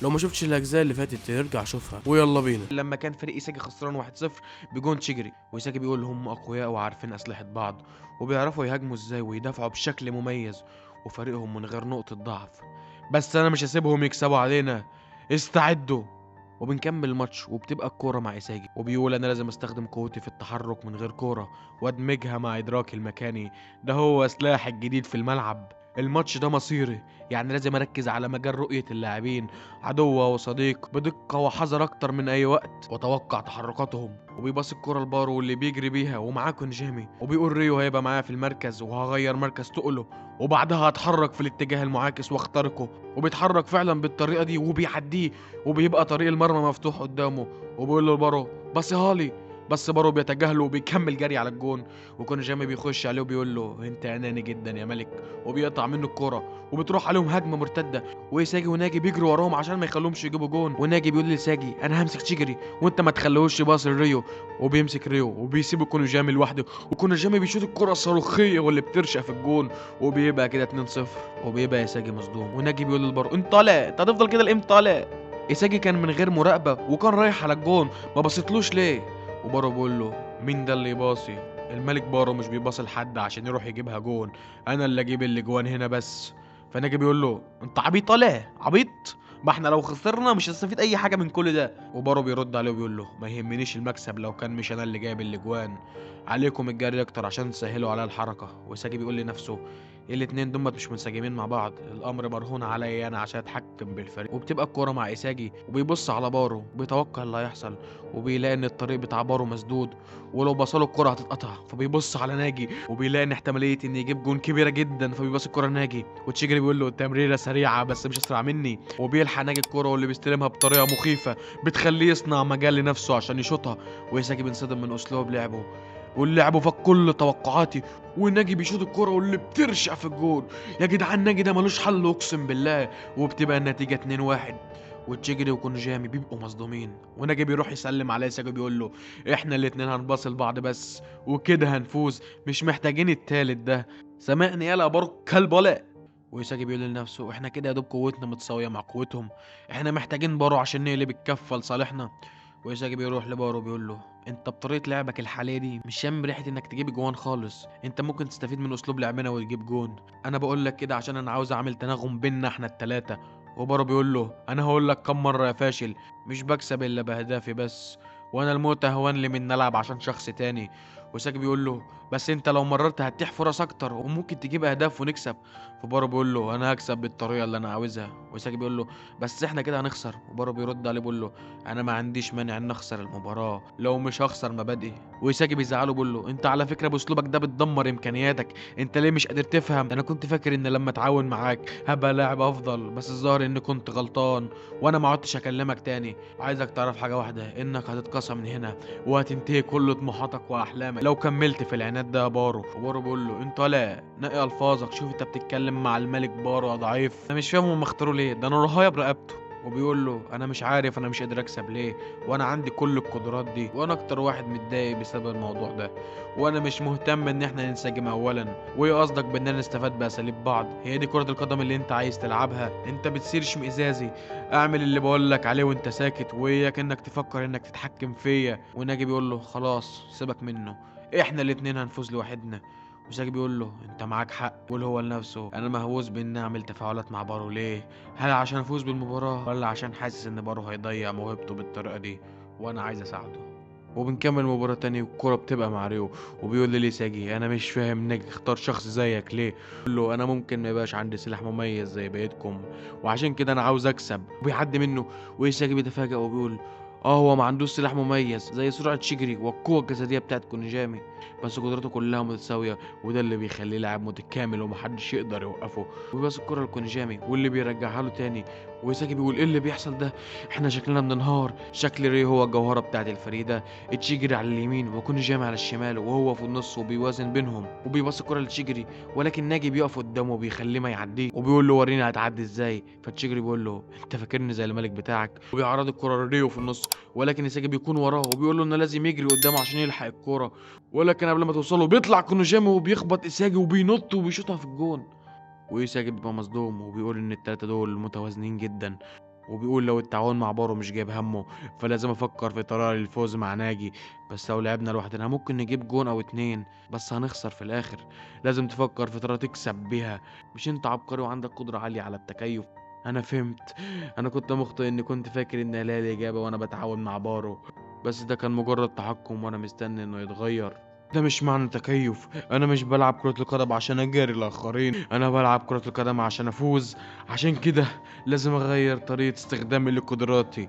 لو ما شفتش الاجزاء اللي فاتت ارجع شوفها ويلا بينا. لما كان فريق إيساجي خسران 1-0 بجون تشيجري، وإيساجي بيقول هم أقوياء وعارفين أسلحة بعض وبيعرفوا يهاجموا إزاي ويدافعوا بشكل مميز، وفريقهم من غير نقطة ضعف. بس أنا مش هسيبهم يكسبوا علينا، استعدوا. وبنكمل الماتش وبتبقى الكورة مع إيساجي، وبيقول أنا لازم أستخدم قوتي في التحرك من غير كورة وأدمجها مع إدراكي المكاني، ده هو سلاحي الجديد في الملعب. الماتش ده مصيري، يعني لازم أركز على مجال رؤية اللاعبين، عدو وصديق، بدقة وحذر أكتر من أي وقت، وأتوقع تحركاتهم. وبيباص الكرة لبارو واللي بيجري بيها ومعاه كونجيمي، وبيقول ريو هيبقى معايا في المركز وهغير مركز تقله، وبعدها هتحرك في الاتجاه المعاكس واخترقه. وبيتحرك فعلا بالطريقة دي وبيعديه، وبيبقى طريق المرمى مفتوح قدامه، وبيقول له لبارو بصيها لي، بس بارو بيتجاهله وبيكمل جري على الجون. وكونجيمي بيخش عليه وبيقول له انت اناني جدا يا ملك، وبيقطع منه الكرة وبتروح عليهم هجمة مرتدة، وإيساجي وناجي بيجروا وراهم عشان ما يخلوهمش يجيبوا جون. وناجي بيقول لساجي انا همسك تشيجري وانت ما تخليهوش يباص لريو، وبيمسك ريو وبيسيب كونوجامي لوحده، وكونوجامي بيشوط الكرة الصاروخية واللي بترشق في الجون، وبيبقى كده 2-0. وبيبقى إيساجي مصدوم، وناجي بيقول للبارو انت طالع، انت هتفضل كده لامتى طالع؟ إيساجي كان من غير مراقبة وكان رايح على الجون، ما بصيتلوش ليه؟ وبارو بيقول له مين ده اللي يباصي؟ الملك بارو مش بيباصي لحد عشان يروح يجيبها جون، انا اللي اجيب الاجوان هنا بس. فناجي بيقول له انت عبيط ولا عبيط؟ ما احنا لو خسرنا مش هنستفيد اي حاجه من كل ده. وبارو بيرد عليه وبيقول له ما يهمنيش المكسب لو كان مش انا اللي جايب الاجوان، عليكم الجري اكتر عشان تسهلوا عليا الحركه. وساجي بيقول لنفسه الاتنين دول مش منسجمين مع بعض، الامر مرهون عليا انا عشان اتحكم بالفريق. وبتبقى الكوره مع ايساجي وبيبص على بارو وبيتوقع اللي هيحصل، وبيلاقي ان الطريق بتاع بارو مسدود ولو بصله الكرة هتتقطع، فبيبص على ناجي وبيلاقي ان احتمالية ان يجيب جون كبيرة جدا، فبيبص الكرة لناجي وتشيجري بيقول له تمريرة سريعة بس مش اسرع مني، وبيلحق ناجي الكرة واللي بيستلمها بطريقة مخيفة بتخليه يصنع مجال لنفسه عشان يشوطها. ويساجي بينصدم من اسلوب لعبه، واللعب فاق كل توقعاتي، وناجي بيشوط الكرة واللي بترشق في الجول. يا جدعان ناجي ده ملوش حل اقسم بالله. وبتبقى النتيجة 2-1، وتشيجري وكونجامي بيبقوا مصدومين، وناجي بيروح يسلم على ساجي بيقول له احنا الاتنين هنباصي لبعض بس وكده هنفوز، مش محتاجين التالت ده، سامعني يالا بارو كلب ولا. ويساجي بيقول لنفسه احنا كده يا دوب قوتنا متساويه مع قوتهم، احنا محتاجين بارو عشان نقلب الكفه لصالحنا. ويساجي بيروح لبارو بيقول له انت بطريقه لعبك الحاليه دي مش شامم ريحه انك تجيب جوان خالص، انت ممكن تستفيد من اسلوب لعبنا وتجيب جون، انا بقول لك كده عشان انا عاوز اعمل تناغم بيننا احنا التلاته. وبارو بيقول له انا هقول لك كم مره يا فاشل، مش بكسب الا باهدافي بس، وانا الموت اهون لي من نلعب عشان شخص تاني. وساجي بيقول له بس انت لو مررت هتتيح فرص اكتر وممكن تجيب اهداف ونكسب. فبارو بيقول له انا هكسب بالطريقه اللي انا عاوزها. وساجي بيقول له بس احنا كده هنخسر. وبارو بيرد عليه بيقول له انا ما عنديش مانع ان اخسر المباراه لو مش هخسر مبادئي. ويساجي بيزعله بيقول له انت على فكره باسلوبك ده بتدمر امكانياتك، انت ليه مش قادر تفهم؟ انا كنت فاكر ان لما اتعاون معاك هبقى لاعب افضل، بس الظاهر اني كنت غلطان وانا ما عدتش اكلمك تاني. عايزك تعرف حاجه واحده، انك هتتقصى من هنا وهتنتهي كل طموحاتك واحلامك لو كملت في العناد ده يا بارو. وبارو بيقول له انت لا نقي الفاظك، شوف انت بتتكلم مع الملك بارو يا ضعيف، انا مش فاهم هم اختاروا ليه، ده انا رهايه برقبته. وبيقول له انا مش عارف انا مش قادر اكسب ليه، وانا عندي كل القدرات دي، وانا اكتر واحد متضايق بسبب الموضوع ده، وانا مش مهتم ان احنا ننسجم اولا. وايه قصدك باننا نستفاد باساليب بعض؟ هي دي كرة القدم اللي انت عايز تلعبها؟ انت بتصير اشمئزازي، اعمل اللي بقول لك عليه وانت ساكت، واياك انك تفكر انك تتحكم فيا. وناجي بيقول له خلاص سيبك منه، احنا الاتنين هنفوز لوحدنا. وساجي بيقول له انت معاك حق. بيقول هو لنفسه انا مهووس باني اعمل تفاعلات مع بارو ليه؟ هل عشان افوز بالمباراة ولا عشان حاسس ان بارو هيضيع موهبته بالطريقة دي وانا عايز اساعده؟ وبنكمل مباراة تاني والكرة بتبقى مع ريو، وبيقول لي ساجي انا مش فاهم ناجي اختار شخص زيك ليه. بيقول له انا ممكن ما يبقاش عندي سلاح مميز زي بقيتكم وعشان كده انا عاوز اكسب. وبيعدي منه وإيساجي بيتفاجأ وبيقول هو ما عندوش سلاح مميز زي سرعة شيجري والقوة الجسدية بتاعت كونجامي، بس قدراته كلها متساوية، وده اللي بيخليه لاعب متكامل ومحدش يقدر يوقفه. وبيباص الكرة لكونجامي واللي بيرجعها له تاني. وإيساجي بيقول ايه اللي بيحصل ده؟ احنا شكلنا بننهار، شكل ري هو الجوهرة بتاعت الفريدة، تشيجري على اليمين وكونجامي على الشمال وهو في النص وبيوازن بينهم. وبيباص الكرة لتشيجري ولكن ناجي بيقف قدامه وبيخليه ما يعديه، وبيقول له وريني هتعدي ازاي. فتشيجري بيقول له انت فاكرني زي الملك بتاعك؟ وبيعرض الكرة لريو في النص، ولكن إيساجي بيكون وراه وبيقول له انه لازم يجري قدامه عشان يلحق الكرة، ولكن قبل ما توصله بيطلع كونوجامي وبيخبط إيساجي وبينط وبيشوطها في الجون. وإيساجي بيبقى مصدوم وبيقول ان التلاتة دول متوازنين جدا، وبيقول لو التعاون مع بارو مش جايب همه فلازم افكر في طريقه للفوز مع ناجي. بس لو لعبنا لوحدنا ممكن نجيب جون او اتنين بس هنخسر في الاخر. لازم تفكر في طريقه تكسب بيها. مش انت عبقري وعندك قدره عاليه على التكيف؟ انا فهمت. انا كنت مخطئ اني كنت فاكر ان لا الاجابه وانا بتعاون مع بارو. بس ده كان مجرد تحكم وانا مستني انه يتغير. ده مش معنى تكيف. انا مش بلعب كرة القدم عشان اجاري الاخرين، انا بلعب كرة القدم عشان افوز. عشان كده لازم اغير طريقة استخدامي لقدراتي.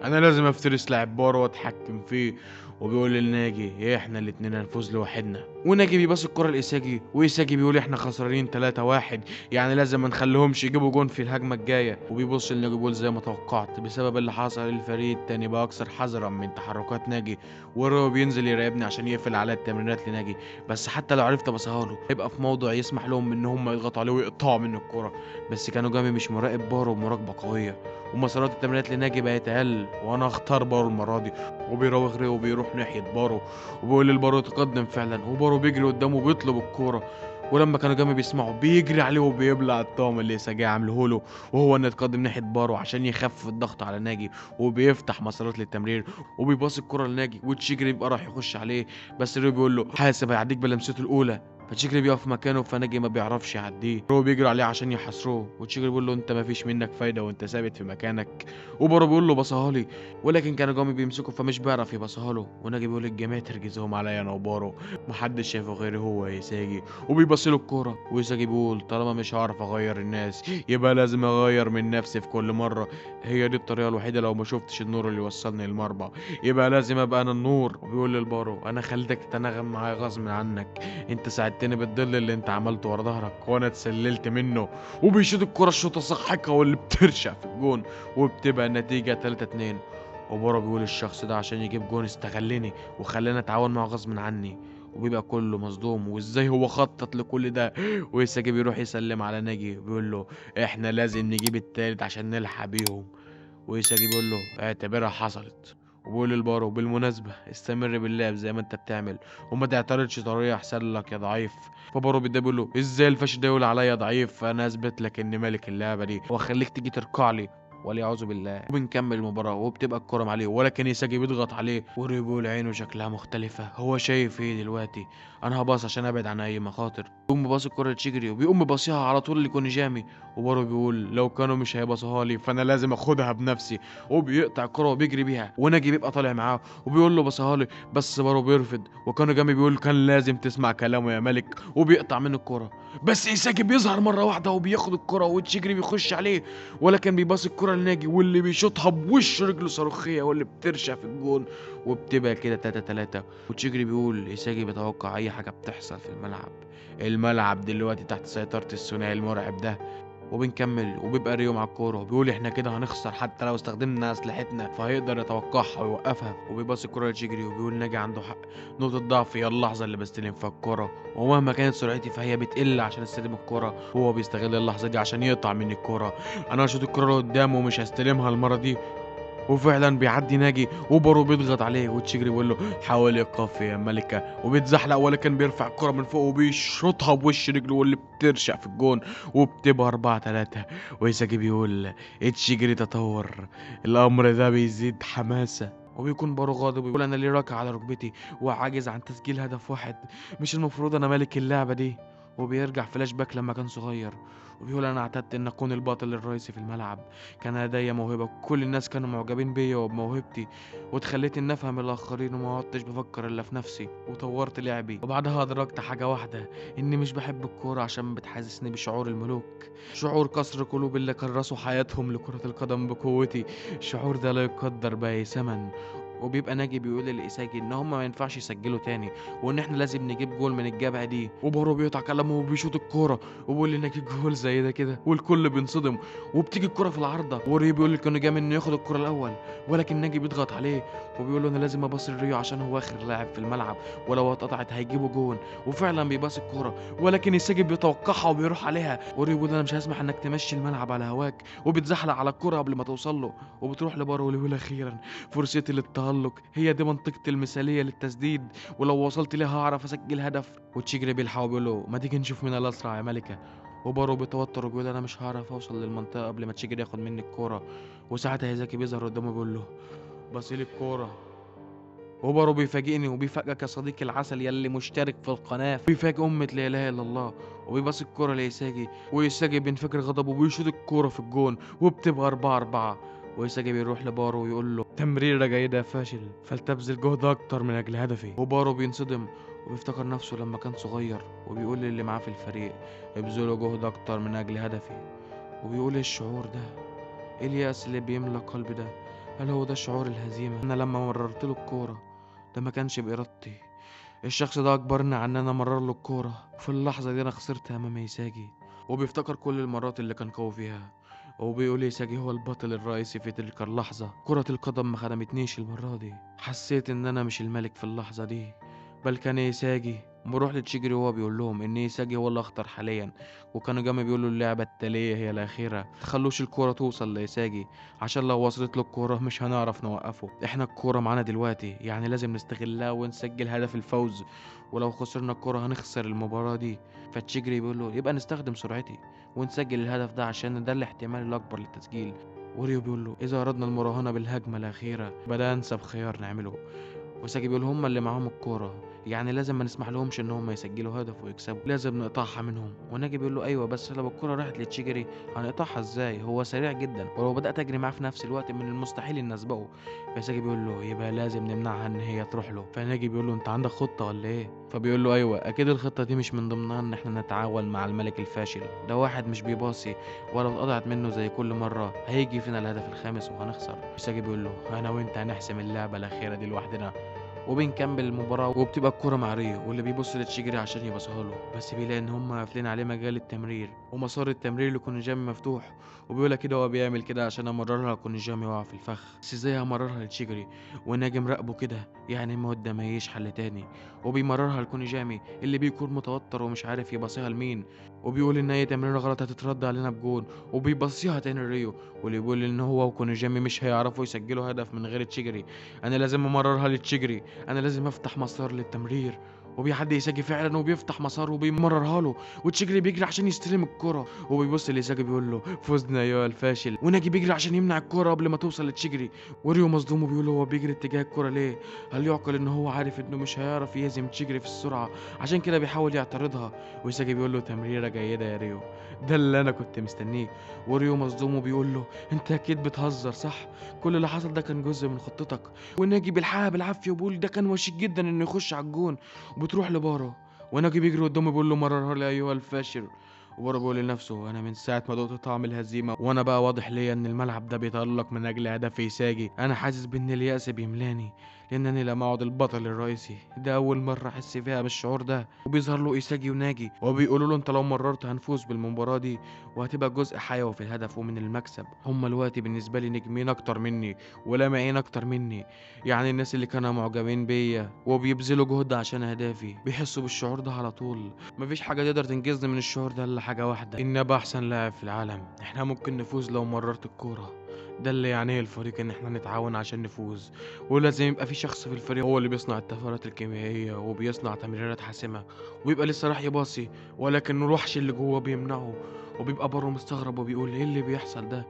انا لازم افترس لاعب بارو واتحكم فيه. وبيقول لناجي احنا الاتنين هنفوز لوحدنا. وناجي بيباص الكرة لإيساجي وإيساجي بيقول احنا خسرانين 3-1، يعني لازم ما نخليهمش يجيبوا جون في الهجمة الجاية. وبيبص لناجي بيقول زي ما توقعت بسبب اللي حصل الفريق التاني بقى اكثر حذرا من تحركات ناجي. ورو بينزل يراقبني عشان يقفل على التمرينات لناجي. بس حتى لو عرفت ابصيها له هيبقى في موضوع يسمح لهم ان هم يضغطوا عليه ويقطعوا منه الكرة. بس كانوا جامي مش مراقب بارو بمراقبة قوية. ومسارات التمرينات لناجي بقت اقل وانا اختار بارو المرة دي. وبيراوغ ريو وبيروح ناحية بارو وبيقول للبارو يتقدم فعلا. وبارو بيجري قدامه وبيطلب الكورة. ولما كانوا جنبي بيسمعوا بيجري عليه وبيبلع الطعم اللي سجاه عامله له. وهو انه يتقدم ناحية بارو عشان يخفف الضغط على ناجي. وبيفتح مسارات للتمرير وبيباص الكرة لناجي وتشيجري يبقى راح يخش عليه. بس ريو بيقول له حاسب هيعديك بلمسته الاولى. فتشيجري بيقف مكانه فناجي ما بيعرفش يعديه. رو بيجري عليه عشان يحاصروه وتشيجري بيقول له انت ما فيش منك فايده وانت ثابت في مكانك. وبارو بيقول له بصها لي ولكن كانوا جامي بيمسكوا فمش بيعرف يبصها له. وناجي بيقول الجميع تركيزهم عليا انا وبارو محدش شايفه غيري هو ايساجي. وبيبص له الكوره وايساجي بيقول طالما مش هعرف اغير الناس يبقى لازم اغير من نفسي في كل مره. هي دي الطريقه الوحيده لو ما شفتش النور اللي وصلني للمربع يبقى لازم ابقى انا النور. وبيقول للبارو انا خليتك تتناغم معايا غصب عنك. انت ساعدتني بالظل اللي انت عملته ورا ظهرك وانا اتسللت منه. وبيشوط الكرة الشوطة ساحقة واللي بترشق في الجون. وبتبقى النتيجة 3-2. وبارو بيقول الشخص ده عشان يجيب جون استغلني وخلاني اتعاون معاه غصب عني. وبيبقى كله مصدوم وازاي هو خطط لكل ده. ويساجي بيروح يسلم على ناجي بيقول له احنا لازم نجيب التالت عشان نلحق بيهم. ويساجي بيقول له اعتبرها حصلت. وبيقول للبارو بالمناسبة استمر باللعب زي ما انت بتعمل وما تعترضش طريقة احسن لك يا ضعيف. فبارو بيقول له ازاي الفاشل ده يقول عليا ضعيف؟ انا اثبت لك اني ملك اللعبة دي واخليك تيجي تركع لي والعياذ بالله. وبنكمل المباراة وبتبقى الكرة عليه ولكن يساجي بيضغط عليه. وريو بيقول عينه شكلها مختلفة هو شايف ايه دلوقتي. انا هباص عشان ابعد عن اي مخاطر. بيقوم باص الكرة لتشيجري وبيقوم باصيها على طول لكونيجامي. وبارو بيقول لو كانوا مش هيباصوها لي فانا لازم اخدها بنفسي. وبيقطع الكرة وبيجري بيها وناجي بيبقى طالع معاه وبيقول له باصيها لي بس بارو بيرفض. وكونيجامي بيقول كان لازم تسمع كلامه يا ملك وبيقطع منه الكرة. بس إيساجي بيظهر مرة واحدة وبياخد الكرة وتشيجري بيخش عليه ولكن بيباص الكرة لناجي واللي بيشوطها بوش رجله صاروخية واللي بترشق في الجون. وبتبقى كده 3-3. وتشيجري بيقول إيساجي بيتوقع أي حاجة بتحصل في الملعب. الملعب دلوقتي تحت سيطرة الثنائي المرعب ده. وبنكمل وبيبقى ريو مع الكورة وبيقول احنا كده هنخسر حتى لو استخدمنا اسلحتنا فهيقدر يتوقعها ويوقفها. وبيباص الكورة لتشيجري وبيقول ناجي عنده حق. نقطة ضعفي هي اللحظة اللي بستلم فيها الكورة ومهما كانت سرعتي فهي بتقل عشان استلم الكورة. هو بيستغل اللحظة دي عشان يقطع مني الكورة. انا هشوط الكورة لقدام ومش هستلمها المرة دي. وفعلا بيعدي ناجي وبارو بيضغط عليه وتشيجري بيقول له حاول ايقاف يا ملكة. وبيتزحلق ولكن بيرفع الكرة من فوق وبيشوطها بوش رجله واللي بترشق في الجون. وبتبقى 4-3. ويساجي بيقول تشيجري تطور الامر ده بيزيد حماسة. وبيكون بارو غاضب ويقول انا ليه راكع على ركبتي وعاجز عن تسجيل هدف واحد؟ مش المفروض انا ملك اللعبة دي؟ وبيرجع فلاش باك لما كان صغير وبيقول انا اعتدت ان اكون البطل الرئيسي في الملعب. كان لدي موهبة كل الناس كانوا معجبين بيا وبموهبتي وتخليت اني افهم الاخرين وما عدتش بفكر الا في نفسي وطورت لعبي. وبعدها ادركت حاجة واحدة اني مش بحب الكورة عشان بتحسسني بشعور الملوك. شعور كسر قلوب اللي كرسوا حياتهم لكرة القدم بقوتي. الشعور ده لا يقدر بأي ثمن. وبيبقى ناجي بيقول لإيساجي ان هم ما ينفعش يسجلوا تاني وان احنا لازم نجيب جول من الجبهه دي. وبارو بيقطع كلامه وبيشوط الكوره وبيقول لي ناجي جول زي ده كده والكل بينصدم. وبتيجي الكوره في العارضه وريو بيقول لكونيجامي انه ياخد الكوره الاول ولكن ناجي بيضغط عليه وبيقول له انا لازم اباصي لريو عشان هو اخر لاعب في الملعب ولو اتقطعت هيجيبوا جون. وفعلا بيباصي الكوره ولكن إيساجي بيتوقعها وبيروح عليها. وريو بيقول انا مش هسمح انك تمشي الملعب على هواك. وبيتزحلق على الكوره قبل ما توصل له وبتروح لبارو ويقول اخيرا فرصتي للتألق. هي دي منطقتي المثالية للتسديد ولو وصلت ليها هعرف اسجل هدف. وتشيجري بيلحق وبيقول له ما تيجي نشوف مين الاسرع يا ملكة. وبارو بيتوتر وبيقول انا مش هعرف اوصل للمنطقه قبل ما تشيجري ياخد مني الكوره. وساعتها هيزاكي بيظهر قدامه بيقول له بصيلي الكوره. وبارو بيفاجئني وبيفاجئك يا صديقي العسل يلي مشترك في القناه، بيفاجئ امه لا اله الا الله. وبيبص الكوره لإيساجي، وإيساجي بينفجر غضبه وبيشوط الكوره في الجون وبتبقى 4-4. وإيساجي بيروح لبارو ويقول له تمريره جيده يا فاشل، فلتبذل جهد اكتر من اجل هدفي. وبارو بينصدم وبيفتكر نفسه لما كان صغير، وبيقول للي معاه في الفريق ابذلوا جهد اكتر من اجل هدفي. وبيقول ايه الشعور ده؟ ايه اليأس اللي بيملى قلبي ده؟ هل هو ده شعور الهزيمة؟ انا لما مررت له الكورة ده ما كانش بإرادتي، الشخص ده اجبرني عن ان انا امرر له الكورة، وفي اللحظة دي انا خسرت امام ايساجي. وبيفتكر كل المرات اللي كان قوي فيها، وبيقول ايساجي هو البطل الرئيسي في تلك اللحظة. كرة القدم ما خدمتنيش المرة دي، حسيت ان انا مش الملك في اللحظة دي، بل كان ايساجي. بروح لتشيجري وهو بيقول لهم ان ايساجي هو الاخطر حاليا، وكانوا جنبي بيقولوا اللعبة التالية هي الاخيرة، تخلوش الكورة توصل لايساجي، عشان لو وصلت له الكورة مش هنعرف نوقفه. احنا الكورة معانا دلوقتي، يعني لازم نستغلها ونسجل هدف الفوز، ولو خسرنا الكورة هنخسر المباراة دي. فتشيجري بيقول له يبقى نستخدم سرعتي ونسجل الهدف ده عشان ده الاحتمال الاكبر للتسجيل. وريو بيقول له اذا اردنا المراهنة بالهجمة الاخيرة فده انسب خيار نعمله. وساجي بيقول هما اللي معاهم الكورة، يعني لازم ما نسمح لهمش ان هم يسجلوا هدف ويكسبوا، لازم نقطعها منهم. وناجي بيقول له ايوه بس لو الكرة راحت لتشيجري هنقطعها ازاي؟ هو سريع جدا، ولو بدأت اجري معاه في نفس الوقت من المستحيل ان اسبقه. فساجي بيقول له يبقى لازم نمنعها ان هي تروح له. فناجي بيقول له انت عندك خطة ولا ايه؟ فبيقول له ايوه اكيد الخطة دي مش من ضمنها ان احنا نتعاون مع الملك الفاشل، ده واحد مش بيباصي، ولو اتقطعت منه زي كل مرة هيجي فينا الهدف الخامس وهنخسر. فساجي بيقول له انا وانت هنحسم اللعبة الاخيرة دي لوحدنا. وبنكمل المباراة وبتبقى الكرة مع ريو، واللي بيبص لتشيجري عشان يبصها له، بس بيلاقي ان هم قافلين عليه مجال التمرير ومسار التمرير لكونيجامي مفتوح. وبيقولها كده هو بيعمل كده عشان امررها لكونيجامي يقع في الفخ، بس ازاي همررها لتشيجري وناجي مراقبه كده؟ يعني ما قداميش حل تاني. وبيمررها لكونيجامي اللي بيكون متوتر ومش عارف يبصيها لمين، وبيقول ان اي تمريره غلط هتترد علينا بجون، وبيبصيها تاني لريو، واللي بيقول ان هو وكونيجامي مش هيعرفوا يسجلوا هدف من غير تشيجري. انا لازم امررها لتشيجري، انا لازم افتح مسار للتمرير. وبيعدي ايساجي فعلا وبيفتح مسار وبيمررها له، وتشيجري بيجري عشان يستلم الكرة، وبيبص لايساجي بيقول له فزنا ايها الفاشل. وناجي بيجري عشان يمنع الكرة قبل ما توصل لتشيجري. وريو مصدوم وبيقول له هو بيجري اتجاه الكرة ليه؟ هل يعقل ان هو عارف انه مش هيعرف يهزم تشيجري في السرعة عشان كده بيحاول يعترضها؟ وايساجي بيقول له تمريرة جيدة يا ريو، ده اللي انا كنت مستنيه. وريو مصدوم وبيقول له انت اكيد بتهزر صح؟ كل اللي حصل ده كان جزء من خطتك. وناجي بيلحقها بالعافيه وبيقول ده كان وشيك جدا انه يخش على الجون. وبتروح لبارو، وناجي بيجري قدامه بيقول له مررها لي ايها الفاشل. وبارو بيقول لنفسه انا من ساعه ما دقت طعم الهزيمه وانا بقى واضح ليا ان الملعب ده بيتألق من اجل هدف ايساجي. انا حاسس بان اليأس بيملاني لانني لم اعد البطل الرئيسي، ده اول مره احس فيها بالشعور ده. وبيظهر له ايساجي وناجي وبيقولوا له انت لو مررت هنفوز بالمباراه دي وهتبقى جزء حيوي في الهدف ومن المكسب. هما دلوقتي بالنسبه لي نجمين اكتر مني ولامعين اكتر مني، يعني الناس اللي كانوا معجبين بيا وبيبذلوا جهد عشان اهدافي بيحسوا بالشعور ده على طول. مفيش حاجه تقدر تنقذني من الشعور ده الا حاجه واحده، ان ابقى احسن لاعب في العالم. احنا ممكن نفوز لو مررت الكوره، ده اللي يعنيه الفريق ان احنا نتعاون عشان نفوز، ولازم يبقى في شخص في الفريق هو اللي بيصنع التفاعلات الكيميائيه وبيصنع تمريرات حاسمه وبيبقى لسه راح يباصي ولكن الوحش اللي جوه بيمنعه. وبيبقى بره مستغرب وبيقول ايه اللي بيحصل ده؟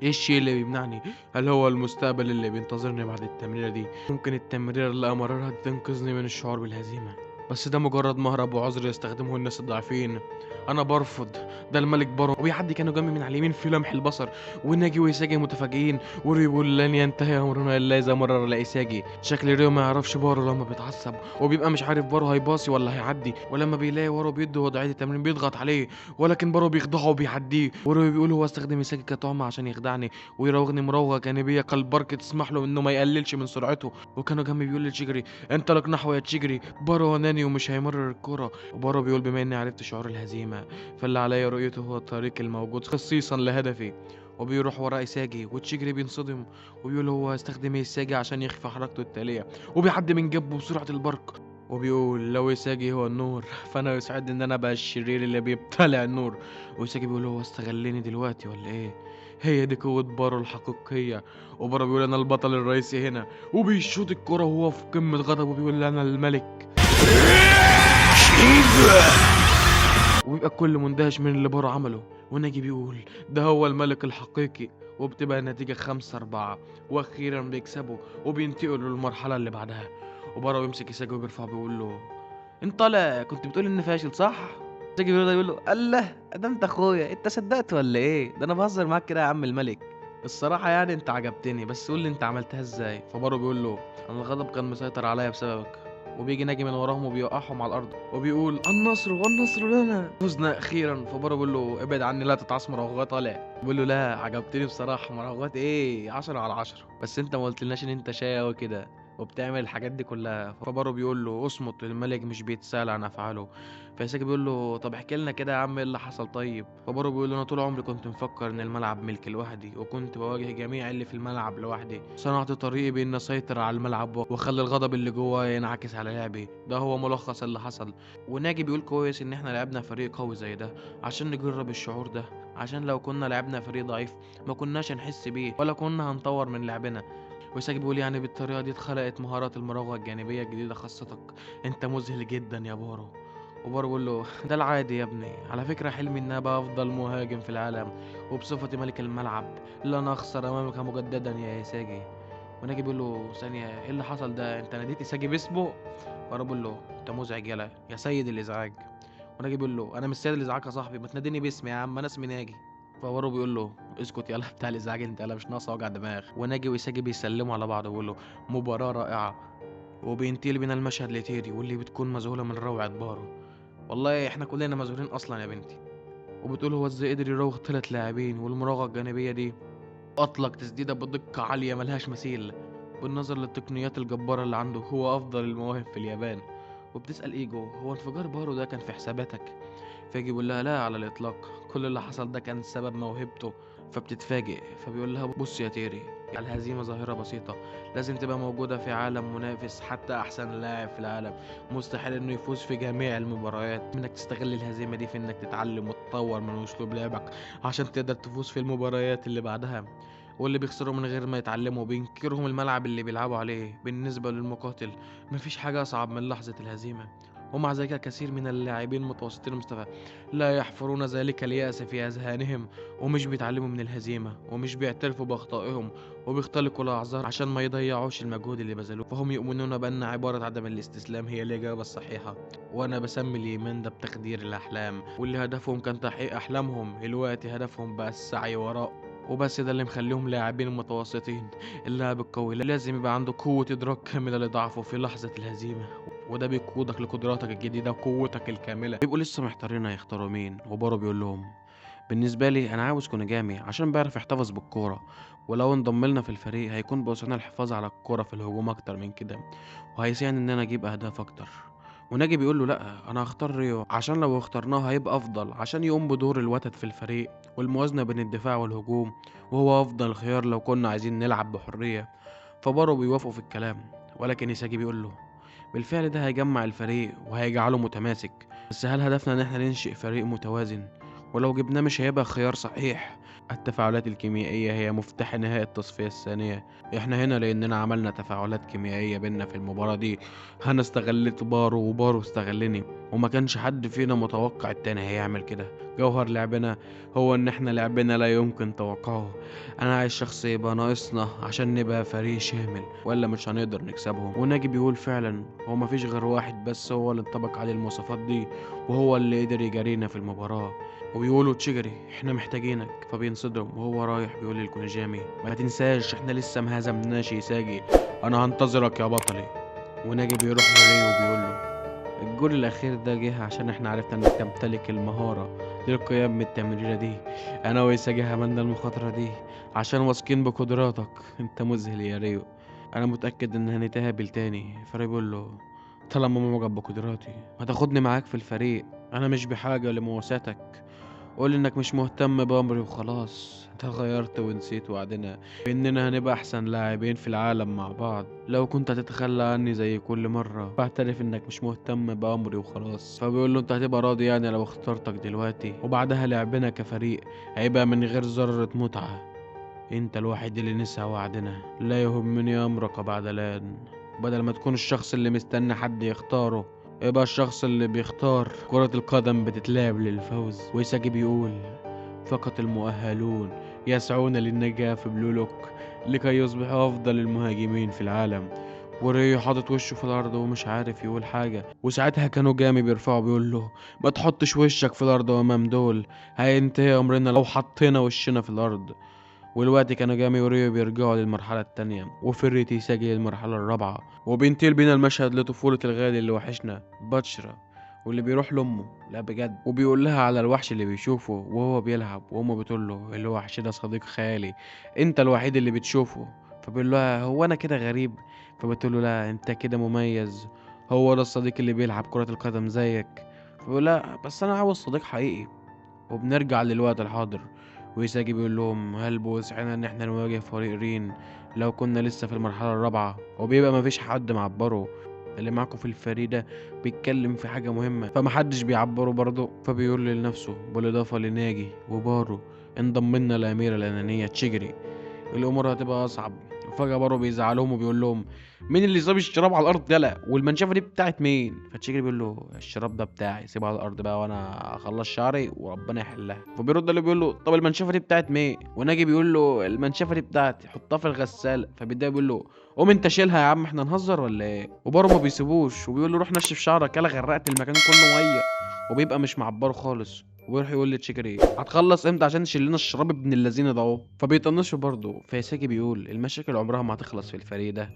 ايه الشيء اللي بيمنعني؟ هل هو المستقبل اللي بينتظرني بعد التمريره دي؟ ممكن التمريره اللي امررها دي تنقذني من الشعور بالهزيمه، بس ده مجرد مهرب وعذر يستخدمه الناس الضعيفين. انا برفض، ده الملك بارو. وبيعدي كانوا جنبي من على اليمين في لمح البصر، وناجي وايساجي متفاجئين. وريو بيقول لن ينتهي امرنا الا اذا مرر لايساجي. شكل ريو ما يعرفش بارو لما بيتعصب وبيبقى مش عارف بارو هيباصي ولا هيعدي، ولما بيلاقي بارو بيدي وضعيه التمرين بيضغط عليه ولكن بارو بيخدعه وبيعديه. وريو بيقول هو استخدم ايساجي كطعمه عشان يخدعني ويراوغني مراوغه جانبيه كالبرك تسمح له انه ما يقللش من سرعته. وكانوا جنبي بيقول لتشيجري انطلق نحو يا تشيجري، بارو اناني ومش هيمرر الكرة. وبارو بيقول بما اني عرفت شعور الهزيمة فاللي عليا رؤيته هو الطريق الموجود خصيصا لهدفي. وبيروح ورا ايساجي وتشيجري بينصدم وبيقول هو هيستخدم ايساجي عشان يخفي حركته التالية، وبيعدي من جنبه بسرعة البرق. وبيقول لو ايساجي هو النور فانا يسعدني ان انا ابقى الشرير اللي بيبتلع النور. وايساجي بيقول هو استغلني دلوقتي ولا ايه؟ هي دي قوة بارو الحقيقية. وبارو بيقول انا البطل الرئيسي هنا، وبيشوط الكرة وهو في قمة غضبه وبيقول انا الملك. وبيبقى وبيبقى الكل مندهش من اللي بارو عمله، وناجي بيقول ده هو الملك الحقيقي، وبتبقى النتيجة 5-4، واخيرا بيكسبوا وبينتقلوا للمرحلة اللي بعدها. وبارو يمسك إيساجي وبيرفعه بيقول له انت طالع كنت بتقول اني فاشل صح؟ إيساجي بيقول له الله ده انت اخويا، انت صدقت ولا ايه؟ ده انا بهزر معاك كده يا عم الملك. الصراحة يعني انت عجبتني، بس قول لي انت عملتها ازاي؟ فبارو بيقول له انا الغضب كان مسيطر عليا بسببك. وبيجي ناجي من وراهم وبيوقعهم على الارض وبيقول النصر والنصر لنا، فزنا اخيرا. فبارو بيقول له ابعد عني لا تتعص مراوغات طالع. بيقول له لا عجبتني بصراحة، مراوغات ايه 10/10، بس انت ما قلتلناش ان انت شقي أوي كده وبتعمل الحاجات دي كلها. فبارو بيقول له اصمت، الملك مش بيتسال عن افعاله. فإيساجي بيقول له طب احكي لنا كده يا عم ايه اللي حصل طيب؟ فبارو بيقول له انا طول عمري كنت مفكر ان الملعب ملكي لوحدي، وكنت بواجه جميع اللي في الملعب لوحدي. صنعت طريقي بان اسيطر على الملعب واخلي الغضب اللي جوايا ينعكس على لعبي. ده هو ملخص اللي حصل. وناجي بيقول كويس ان احنا لعبنا فريق قوي زي ده عشان نجرب الشعور ده، عشان لو كنا لعبنا فريق ضعيف ما كناش هنحس بيه ولا كنا هنطور من لعبنا. وإساجي بيقول يعني بالطريقة دي اتخلقت مهارات المراوغة الجانبية الجديدة خاصتك. انت مذهل جدا يا بارو. وبارو بيقول له ده العادي يا ابني، على فكرة حلمي ان ابقى افضل مهاجم في العالم، وبصفتي ملك الملعب لن اخسر امامك مجددا يا إيساجي. وناجي بيقول له ثانية ايه اللي حصل ده؟ انت ناديت إيساجي باسمه؟ بارو بيقول له انت مزعج يلا يا سيد الازعاج. وناجي بيقول له انا مش سيد الازعاج يا صاحبي، ما تناديني باسمي يا عم، انا اسمي ناجي. فبارو بيقول له اسكت يلا بتاع الازعاج انت، يلا مش ناقصه وجع دماغ. وناجي وإيساجي بيسلموا على بعض ويقول له مباراة رائعة. وبينتقل بينا المشهد لتيري واللي بتكون مذهولة من روعة بارو. والله احنا كلنا مذهولين اصلا يا بنتي. وبتقول هو ازاي قدر يراوغ 3 لاعبين، والمراوغة الجانبية دي اطلق تسديدة بدقة عالية ملهاش مثيل. بالنظر للتقنيات الجبارة اللي عنده هو افضل المواهب في اليابان. وبتسأل ايجو هو انفجار بارو ده كان في حساباتك؟ فيجي بيقول لها لا على الإطلاق، كل اللي حصل ده كان سبب موهبته. فبتتفاجئ، فبيقول لها بص يا تيري، الهزيمة ظاهرة بسيطة لازم تبقى موجودة في عالم منافس. حتى أحسن لاعب في العالم مستحيل إنه يفوز في جميع المباريات. إنك تستغل الهزيمة دي في إنك تتعلم وتطور من أسلوب لعبك عشان تقدر تفوز في المباريات اللي بعدها. واللي بيخسروا من غير ما يتعلموا بينكرهم الملعب اللي بيلعبوا عليه. بالنسبة للمقاتل مفيش حاجة أصعب من لحظة الهزيمة. ومع ذلك كثير من اللاعبين متوسطين المستوى لا يحفرون ذلك اليأس في أذهانهم، ومش بيتعلموا من الهزيمة، ومش بيعترفوا بأخطائهم، وبيختلقوا الأعذار عشان ما يضيعوش المجهود اللي بذلوه. فهم يؤمنون بأن عبارة عدم الاستسلام هي الإجابة الصحيحة. وأنا بسمي الإيمان ده بتخدير الأحلام. واللي هدفهم كان تحقيق أحلامهم الوقت هدفهم بقى السعي وراء. وبس ده اللي مخليهم لاعبين متوسطين. اللاعب القوي لازم يبقى عنده قوة إدراك كاملة لضعفه في لحظة الهزيمة، وده بيقودك لقدراتك الجديدة وقوتك الكاملة. بيبقوا لسه محتارين هيختاروا مين، وبارو بيقول لهم بالنسبة لي أنا عاوز كونيجامي عشان بيعرف يحتفظ بالكورة، ولو انضم لنا في الفريق هيكون بوسعنا الحفاظ على الكورة في الهجوم أكتر من كده، وهيساعدني إن أنا أجيب أهداف أكتر. وناجي بيقول له لا أنا هختار ريو عشان لو اخترناه هيبقى أفضل، عشان يقوم بدور الوتد في الفريق والموازنة بين الدفاع والهجوم، وهو أفضل خيار لو كنا عايزين نلعب بحرية. فبارو بيوافقوا في الكلام، ولكن إيساجي بيقول له بالفعل ده هيجمع الفريق وهيجعله متماسك، بس هل هدفنا ان احنا ننشئ فريق متوازن؟ ولو جبناه مش هيبقى خيار صحيح. التفاعلات الكيميائية هي مفتاح نهائي التصفية الثانية. احنا هنا لاننا عملنا تفاعلات كيميائية بينا في المباراة دي. انا استغلت بارو وبارو استغلني، وما كانش حد فينا متوقع التاني هيعمل كده. جوهر لعبنا هو ان احنا لعبنا لا يمكن توقعه. انا عايز شخص يبقى ناقصنا عشان نبقى فريق شامل، ولا مش هنقدر نكسبهم. وناجي بيقول فعلا هو مفيش غير واحد بس هو اللي انطبق عليه المواصفات دي، وهو اللي قدر يجارينا في المباراة. وبيقولوا تشيجري احنا محتاجينك. فبينصدم وهو رايح بيقول للكونجامي ما تنساش احنا لسه مهزمناش يساجي، انا هنتظرك يا بطلي. وناجي بيروح لريو وبيقول له الجول الأخير ده جه عشان احنا عرفنا انك تمتلك المهارة للقيام بالتمريرة دي. انا ويساجي عملنا المخاطرة دي عشان واثقين بقدراتك. انت مذهل يا ريو، انا متأكد ان هنتقابل تاني. فريو بيقول له طالما معجب بقدراتي ما تاخدني معاك في الفريق، انا مش بحاجة لمواساتك. قول انك مش مهتم بأمري وخلاص. انت غيرت ونسيت وعدنا باننا هنبقى احسن لاعبين في العالم مع بعض. لو كنت هتتخلى عني زي كل مرة فاعترف انك مش مهتم بأمري وخلاص. فبيقول له انت هتبقى راضي يعني لو اخترتك دلوقتي وبعدها لعبنا كفريق هيبقى من غير ذرة متعة؟ انت الوحيد اللي نسى وعدنا. لا يهمني امرك بعد الان. بدل ما تكون الشخص اللي مستني حد يختاره يبقى الشخص اللي بيختار كرة القدم بتتلعب للفوز. ويساجي بيقول فقط المؤهلون يسعون للنجاة في بلولوك لكي يصبحوا أفضل المهاجمين في العالم. وريو حاطط وشه في الأرض ومش عارف يقول حاجة. وساعتها كانوا جامي بيرفعوا بيقول له ما تحطش وشك في الأرض أمام دول، هينتهي أمرنا لو حطينا وشنا في الأرض. والوقت كانوا جامي وريو بيرجعوا للمرحلة التانية وفريتي يسجل للمرحلة الرابعة. وبينتقل بينا المشهد لطفولة الغالي اللي وحشنا باتشرا، واللي بيروح لأمه لا بجد وبيقول لها على الوحش اللي بيشوفه وهو بيلعب. وأمه بتقول له الوحش ده صديق خيالي، أنت الوحيد اللي بتشوفه. فبيقول لها هو أنا كده غريب؟ فبتقول له لا أنت كده مميز، هو ده الصديق اللي بيلعب كرة القدم زيك. فبيقول لها بس أنا عاوز صديق حقيقي. وبنرجع للوقت الحاضر ويساجي بيقول لهم هل بوسعنا ان احنا نواجه فريق رين لو كنا لسه في المرحلة الرابعة؟ وبيبقى مفيش حد معبره، اللي معاكم في الفريق ده بيتكلم في حاجة مهمة فمحدش بيعبره برضه. فبيقول لنفسه بالإضافة لناجي وبارو انضم لنا الأميرة الأنانية تشيجري، الأمور هتبقى أصعب. وفجأة بارو بيزعلهم وبيقول لهم مين اللي ساب الشراب على الأرض يلا؟ والمنشفة دي بتاعت مين؟ فتشيجري بيقول له الشراب ده بتاعي، سيبه على الأرض بقى وأنا أخلص شعري وربنا يحلها. فبيرد اللي بيقول له طب المنشفة دي بتاعت مين؟ وناجي بيقول له المنشفة دي بتاعتي، حطها في الغسالة. فبيتضايق بيقول له قوم انت شيلها يا عم، احنا نهزر ولا ايه؟ وبارو ما بيسيبوش وبيقول له روح نشف شعرك يلا، غرقت المكان كله ميه. وبيبقى مش معبره خالص ويروح يقول لتشيكري هتخلص امتى عشان تشيل لنا الشراب ابن اللذينه ده اهو. فبيطنشوا برضه. فيساجي بيقول المشاكل عمرها ما هتخلص في الفريق ده،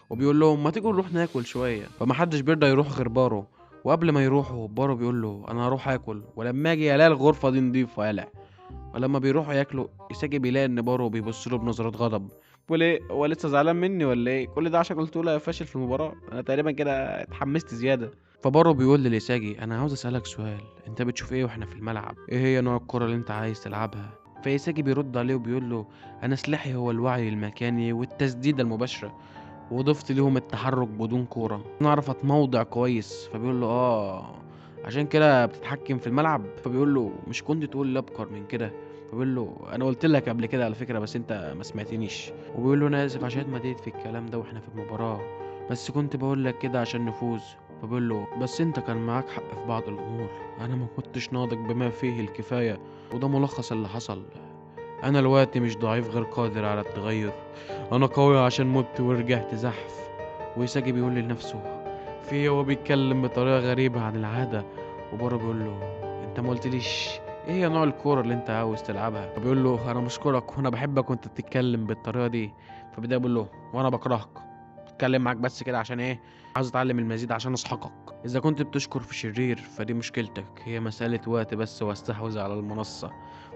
وبيقول لهم ما تيجوا نروح ناكل شويه. فمحدش بيرضى يروح غير بارو. وقبل ما يروحوا بارو بيقول له انا هروح اكل ولما اجي الاقي الغرفه دي نضيفه يالا. ولما بيروحوا ياكلوا يساجي بيلاقي ان بارو بيبص له بنظرات غضب. بيقول ايه هو لسه زعلان مني ولا ايه؟ كل ده عشان قلت له يا فاشل في المباراه؟ انا تقريبا كده اتحمست زياده. فبارو بيقول لليساجي انا عاوز اسالك سؤال، انت بتشوف ايه واحنا في الملعب؟ ايه هي نوع الكره اللي انت عايز تلعبها؟ فيساجي بيرد عليه وبيقول له انا سلاحي هو الوعي المكاني والتسديده المباشره، وضفت ليهم التحرك بدون كوره، نعرف اتموضع كويس. فبيقول له عشان كده بتتحكم في الملعب؟ فبيقول له مش كنت تقول لي ابكر من كده؟ فبيقول له انا قلت لك قبل كده على فكره بس انت ما سمعتنيش. وبيقول له انا اسف عشان مديت في الكلام ده واحنا في المباراه، بس كنت بقول لك كده عشان نفوز. فبيقول له بس انت كان معاك حق في بعض الامور، انا ما كنتش ناضج بما فيه الكفايه، وده ملخص اللي حصل. انا الوقت مش ضعيف غير قادر على التغير، انا قوي عشان مت ورجعت زحف. ويساجي بيقول لنفسه في هو بيتكلم بطريقه غريبه عن العاده. وبارو بيقول له انت ما قلتليش ايه هي نوع الكوره اللي انت عاوز تلعبها؟ فبيقول له انا مشكورك وانا بحبك وانت بتتكلم بالطريقه دي. فبدا بيقول له وانا بكرهك، اتكلم معاك بس كده عشان ايه؟ عاوز اتعلم المزيد عشان اسحقك. اذا كنت بتشكر في شرير فدي مشكلتك، هي مساله وقت بس واستحوذ على المنصه.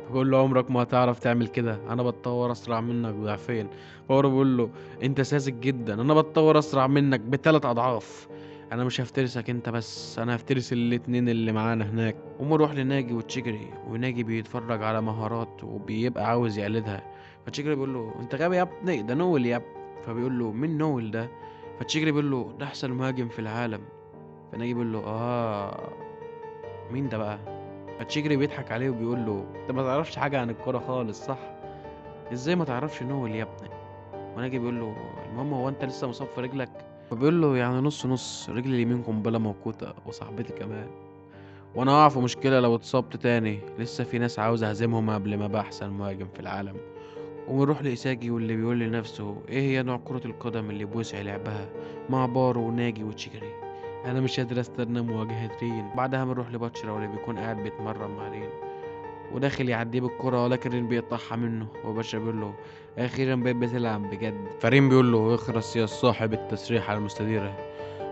فبقول له عمرك ما هتعرف تعمل كده، انا بتطور اسرع منك ضعفين. فهو بيقول له انت ساذج جدا، انا بتطور اسرع منك بثلاث اضعاف. انا مش هفترسك انت بس، انا هفترس الاتنين اللي معانا هناك. ومروح لناجي وتشيجري، وناجي بيتفرج على مهارات وبيبقى عاوز يقلدها. فتشيجري بيقول له انت غبي يا ابني، ده نويل يا ابني. فبيقول له مين نويل ده؟ فتشيجري بيقول له ده احسن مهاجم في العالم. فناجي بيقول له مين ده بقى؟ فتشيجري بيضحك عليه وبيقول له انت ما تعرفش حاجه عن الكوره خالص صح؟ ازاي ما تعرفش نويل يا ابني؟ وناجي بيقول له المهم هو انت لسه مصاب في رجلك؟ فبيقول له يعني نص نص، رجلي اليمين قنبله موقوته وصاحبتي كمان، وانا هقع في مشكله لو اتصبت تاني، لسه في ناس عاوز اهزمهم قبل ما ابقى احسن مهاجم في العالم. ونروح لإساجي واللي بيقول لنفسه ايه هي نوع كرة القدم اللي بوسع لعبها مع بارو وناجي وتشيجري. انا مش قادر استنى مواجهة رين. بعدها بنروح لباتشرا واللي بيكون قاعد بيتمرن مع رين وداخل يعديه بالكرة، ولكن رين بيقطعها منه. وباتشرا بيقول له اخيرا بقيت بتلعب بجد. فرين بيقول له اخرس يا صاحب التسريحة المستديرة.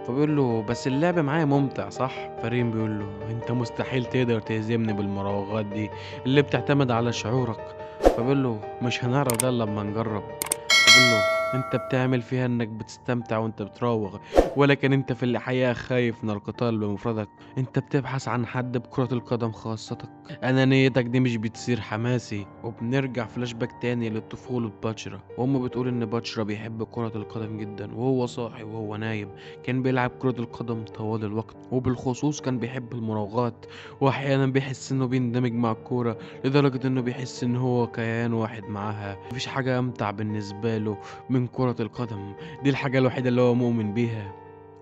فبيقول له بس اللعب معايا ممتع صح؟ فرين بيقول له انت مستحيل تقدر تهزمني بالمراوغات دي اللي بتعتمد على شعورك. فبيقول له مش هنعرف ده إلا لما نجرب. فبيقول له انت بتعمل فيها انك بتستمتع وانت بتراوغ، ولكن انت في الحقيقة خايف من القتال بمفردك، انت بتبحث عن حد بكرة القدم خاصتك، انانيتك دي مش بتصير حماسي. وبنرجع فلاش باك تاني لطفولة باتشرا، وامه بتقول ان باتشرا بيحب كرة القدم جدا، وهو صاحي وهو نايم كان بيلعب كرة القدم طوال الوقت، وبالخصوص كان بيحب المراوغات، واحيانا بيحس انه بيندمج مع الكورة لدرجة انه بيحس ان هو كيان واحد معاها. مفيش حاجة امتع بالنسبة له من كرة القدم، دي الحاجة الوحيدة اللي هو مؤمن بيها.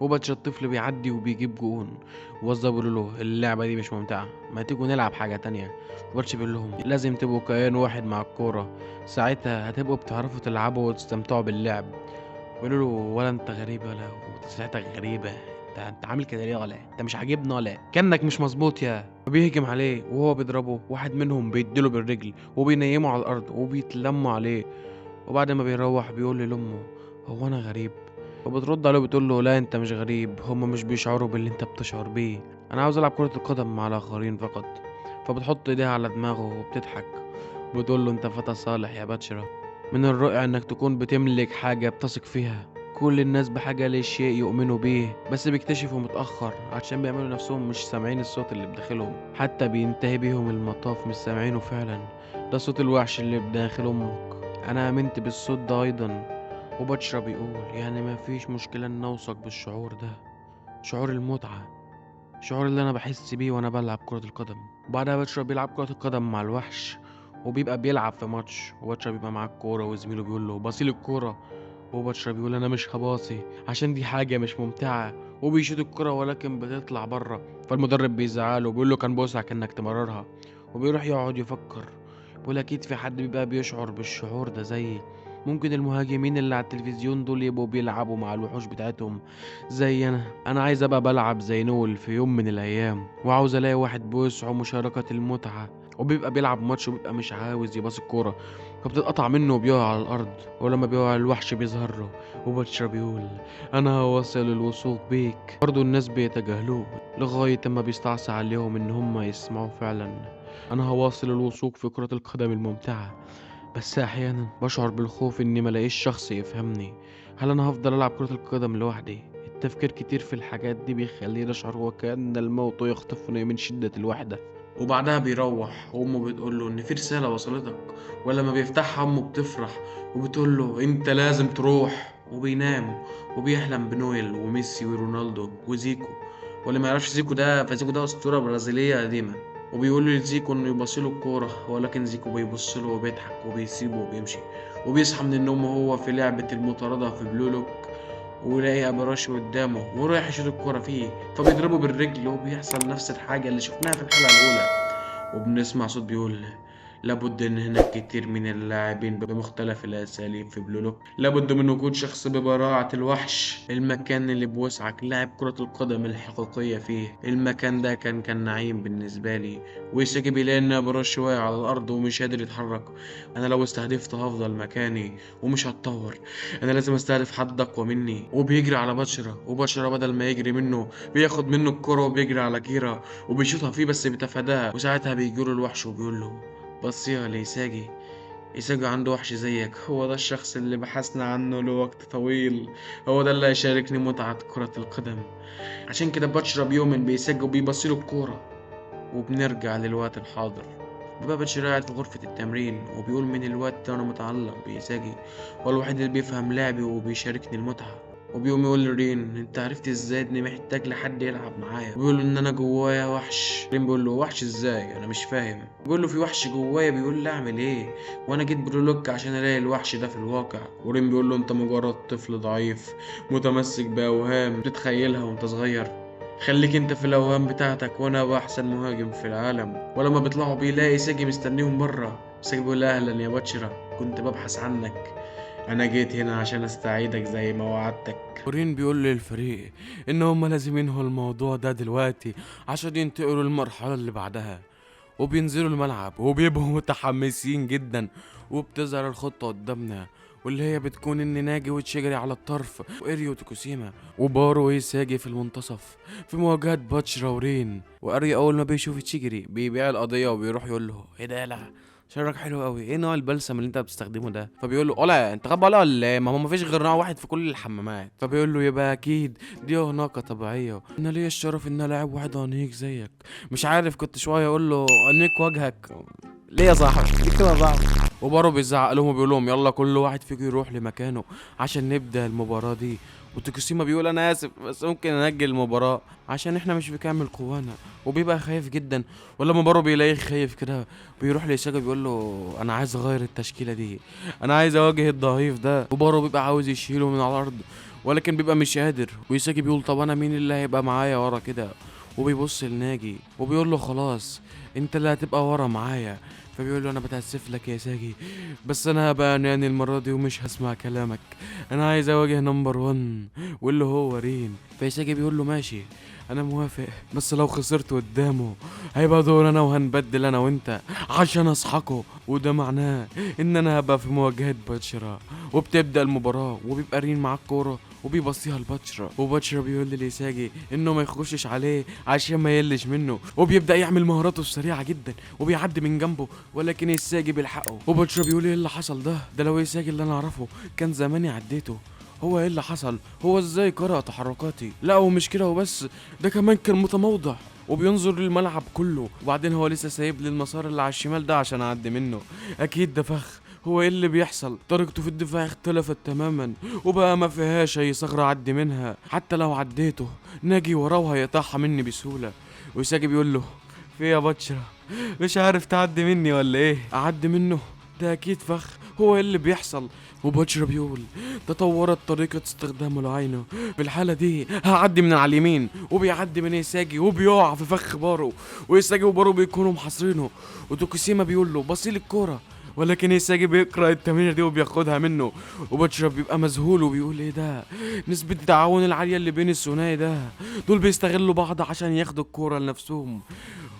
وباتشا الطفل بيعدي وبيجيب جون. ووزة بيقولوا له اللعبة دي مش ممتعة، ما تيجوا نلعب حاجة تانية. وباتشا بيقول لهم لازم تبقوا كيان واحد مع الكورة، ساعتها هتبقوا بتعرفوا تلعبوا وتستمتعوا باللعب. بيقولوا له ولا انت غريب ولا وتسليحتك غريبة، انت عامل كده ليه ولا انت مش عاجبنا ولا كأنك مش مظبوط يا. وبيهجم عليه وهو بيضربه، واحد منهم بيديله بالرجل وبينيمه على الارض وبيتلموا عليه. وبعد ما بيروح بيقول لامه هو انا غريب؟ وبترد عليه بتقول له لا انت مش غريب، هما مش بيشعروا باللي انت بتشعر بيه، انا عاوز العب كرة القدم مع الاخرين فقط. فبتحط ايديها على دماغه وبتضحك، بتقول له انت فتى صالح يا باتشرا، من الرائع انك تكون بتملك حاجة بتثق فيها. كل الناس بحاجة لشيء يؤمنوا بيه، بس بيكتشفوا متأخر عشان بيعملوا نفسهم مش سامعين الصوت اللي بداخلهم، حتى بينتهي بيهم المطاف مش سامعينه فعلا. ده صوت الوحش اللي بداخل امك. انا امنت بالصوت ده ايضا. وباتشرا بيقول يعني ما فيش مشكلة ان اوثق بالشعور ده، شعور المتعة، الشعور اللي انا بحس بيه وانا بلعب كرة القدم. وبعدها باتشرا بيلعب كرة القدم مع الوحش، وبيبقى بيلعب في ماتش، وباتشرا بيبقى معاه الكورة وزميله بيقول له باصيل الكورة، وباتشرا بيقول انا مش هباصي عشان دي حاجة مش ممتعة، وبيشوط الكرة ولكن بتطلع بره. فالمدرب بيزعله وبيقول له كان بوسعك انك تمررها. وبيروح يقعد يفكر، بيقول اكيد في حد بيبقى بيشعر بالشعور ده زيي. ممكن المهاجمين اللي على التلفزيون دول يبقوا بيلعبوا مع الوحوش بتاعتهم زي انا عايز ابقى بلعب زي نول في يوم من الايام، وعاوز الاقي واحد بيسعى مشاركة المتعة. وبيبقى بيلعب ماتش وبيبقى مش عاوز يباص الكورة، فبتتقطع منه وبيقع على الارض. ولما بيقع الوحش بيظهر له، وباتشرا بيقول انا هواصل الوثوق بيك. برضه الناس بيتجاهلوه لغاية اما بيستعصي عليهم ان هم يسمعوا فعلا. انا هواصل الوثوق في كرة القدم الممتعة، بس احيانا بشعر بالخوف اني ملاقيش شخص يفهمني. هل انا هفضل العب كرة القدم لوحدي؟ التفكير كتير في الحاجات دي بيخليني اشعر وكأن الموت يخطفني من شدة الوحدة. وبعدها بيروح وامه بتقول له ان في رسالة وصلتك، ولما بيفتحها امه بتفرح وبتقول له انت لازم تروح. وبينام وبيحلم بنويل وميسي ورونالدو وزيكو. واللي ما يعرفش زيكو ده فزيكو ده اسطورة برازيلية قديمة. وبيقول لزيكو انه يبصيله الكورة، ولكن زيكو بيبصله وبيضحك وبيسيبه وبيمشي. وبيصحى من النوم وهو في لعبة المطاردة في بلو لوك، ويلاقي ابراش قدامه ورايح يشوط الكورة فيه، فبيضربه بالرجل وبيحصل نفس الحاجة اللي شفناها في الحلقة الأولى. وبنسمع صوت بيقول لابد ان هناك كتير من اللاعبين بمختلف الاساليب في بلو لوك، لابد من وجود شخص ببراعة الوحش، المكان اللي بوسعك لاعب كرة القدم الحقيقية فيه. المكان ده كان نعيم بالنسبة لي. ويساجي بيلاقي ان ابراش واقع على الارض ومش قادر يتحرك. انا لو استهدفته هفضل مكاني ومش هتطور، انا لازم استهدف حد اقوى مني. وبيجري على باتشرا، وباتشرا بدل ما يجري منه بياخد منه الكرة وبيجري على كيرا وبيشوطها فيه بس بيتفاداها. وساعتها بيجيله الوحش وبيقول له بصيها لإيساجي، إيساجي عنده وحش زيك، هو ده الشخص اللي بحثنا عنه لوقت طويل، هو ده اللي هيشاركني متعة كرة القدم. عشان كده باتشرا بيؤمن بإيساجي وبيبصيله الكورة. وبنرجع للوقت الحاضر. بابا باتشرا قاعد في غرفة التمرين وبيقول من الوقت أنا متعلق بإيساجي، هو الوحيد اللي بيفهم لعبي وبيشاركني المتعة. وبيقوم يقول لرين انت عرفت ازاي اني محتاج لحد يلعب معايا؟ بيقول له ان انا جوايا وحش. رين بيقول له وحش ازاي؟ انا مش فاهم. بيقول له في وحش جوايا بيقول لي اعمل ايه، وانا جيت برولوك عشان الاقي الوحش ده في الواقع. ورين بيقول له انت مجرد طفل ضعيف متمسك باوهام بتتخيلها وانت صغير، خليك انت في الاوهام بتاعتك وانا ابقى احسن مهاجم في العالم. ولما بيطلعوا بيلاقي ساجي مستنيهم بره. ساجي بيقول له اهلا يا باتشرا، كنت ببحث عنك، انا جيت هنا عشان استعيدك زي ما وعدتك. ورين بيقول للفريق ان هم لازم ينهوا الموضوع ده دلوقتي عشان ينتقلوا للمرحلة اللي بعدها. وبينزلوا الملعب وبيبقوا متحمسين جدا، وبتظهر الخطة قدامنا واللي هي بتكون ان ناجي وتشجري على الطرف، واريو وتوكوسيما وبارو ويساجي في المنتصف في مواجهة باتشرا ورين. واريو اول ما بيشوف تشيجري بيبيع القضية وبيروح يقول له ايه ده؟ لا شعرك حلو قوي، ايه نوع البلسم اللي انت بتستخدمه ده؟ فبيقول له اولا انت غاب ولا ايه؟ ما هو مفيش غير نوع واحد في كل الحمامات. فبيقول له يبقى اكيد دي اناقه طبيعيه، انا ليا الشرف ان العب واحد انيق زيك. مش عارف كنت شويه اقول له انيق وجهك ليه يا صاحبي؟ ليه كده يا صاحبي؟ وبارو بيزعق لهم وبيقول لهم يلا كل واحد فيكم يروح لمكانه عشان نبدأ المباراة دي. وتوكوشيما بيقول انا اسف بس ممكن نأجل المباراة عشان احنا مش بكامل قوانا، وبيبقى خايف جدا. ولما بارو بيلاقيه خايف كده بيروح لإيساجي بيقول له انا عايز اغير التشكيلة دي، انا عايز اواجه الضعيف ده. وبارو بيبقى عاوز يشيله من على الارض ولكن بيبقى مش قادر. وإيساجي بيقول طب انا مين اللي هيبقى معايا ورا كده؟ وبيبص لناجي وبيقول له خلاص انت اللي هتبقى ورا معايا. فبيقول له انا بتاسف لك يا ساجي بس انا هبقى يعني المره دي ومش هسمع كلامك، انا عايز اواجه نمبر 1 واللي هو رين. فساجي بيقول له ماشي انا موافق بس لو خسرت قدامه هيبقى دور انا وهنبدل انا وانت عشان اصحكه، وده معناه ان انا هبقى في مواجهه باتشرا. وبتبدا المباراه وبيبقى رين معاه الكوره وبيبصيها لباتشرا، وباتشرا بيقول لإيساجي انه ما يخشش عليه عشان ما يلش منه، وبيبدا يعمل مهاراته السريعه جدا وبيعدي من جنبه ولكن إيساجي بيلحقه. وباتشرا بيقول ايه اللي حصل ده لو إيساجي اللي انا اعرفه كان زماني عديته، هو ايه اللي حصل؟ هو ازاي قرأ تحركاتي؟ لا ومش كده وبس، ده كمان كان متموضع وبينظر للملعب كله، وبعدين هو لسه سايب لي المسار اللي على الشمال ده عشان اعدي منه. اكيد ده فخ. هو ايه اللي بيحصل؟ طريقته في الدفاع اختلفت تماما وبقى ما فيهاش اي ثغرة اعدي منها، حتى لو عديته ناجي وراه وهيقطعها مني بسهولة. وإيساجي بيقول له في يا باتشرا مش عارف تعدي مني ولا ايه؟ اعدي منه؟ ده اكيد فخ. هو ايه اللي بيحصل؟ وباتشرا بيقول تطورت طريقة استخدامه لعينه، في الحالة دي هعدي من على اليمين، وبيعدي من إيساجي وبيقع في فخ بارو، وإيساجي وبارو بيكونوا محاصرينه. وتوكوشيما بيقول له بصيل الكورة، ولكن إيساجي بيقرأ التمريرة دي وبياخدها منه. وباتشرا بيبقى مذهول وبيقول ايه ده؟ نسبة التعاون العالية اللي بين الثنائي ده، دول بيستغلوا بعض عشان ياخدوا الكورة لنفسهم.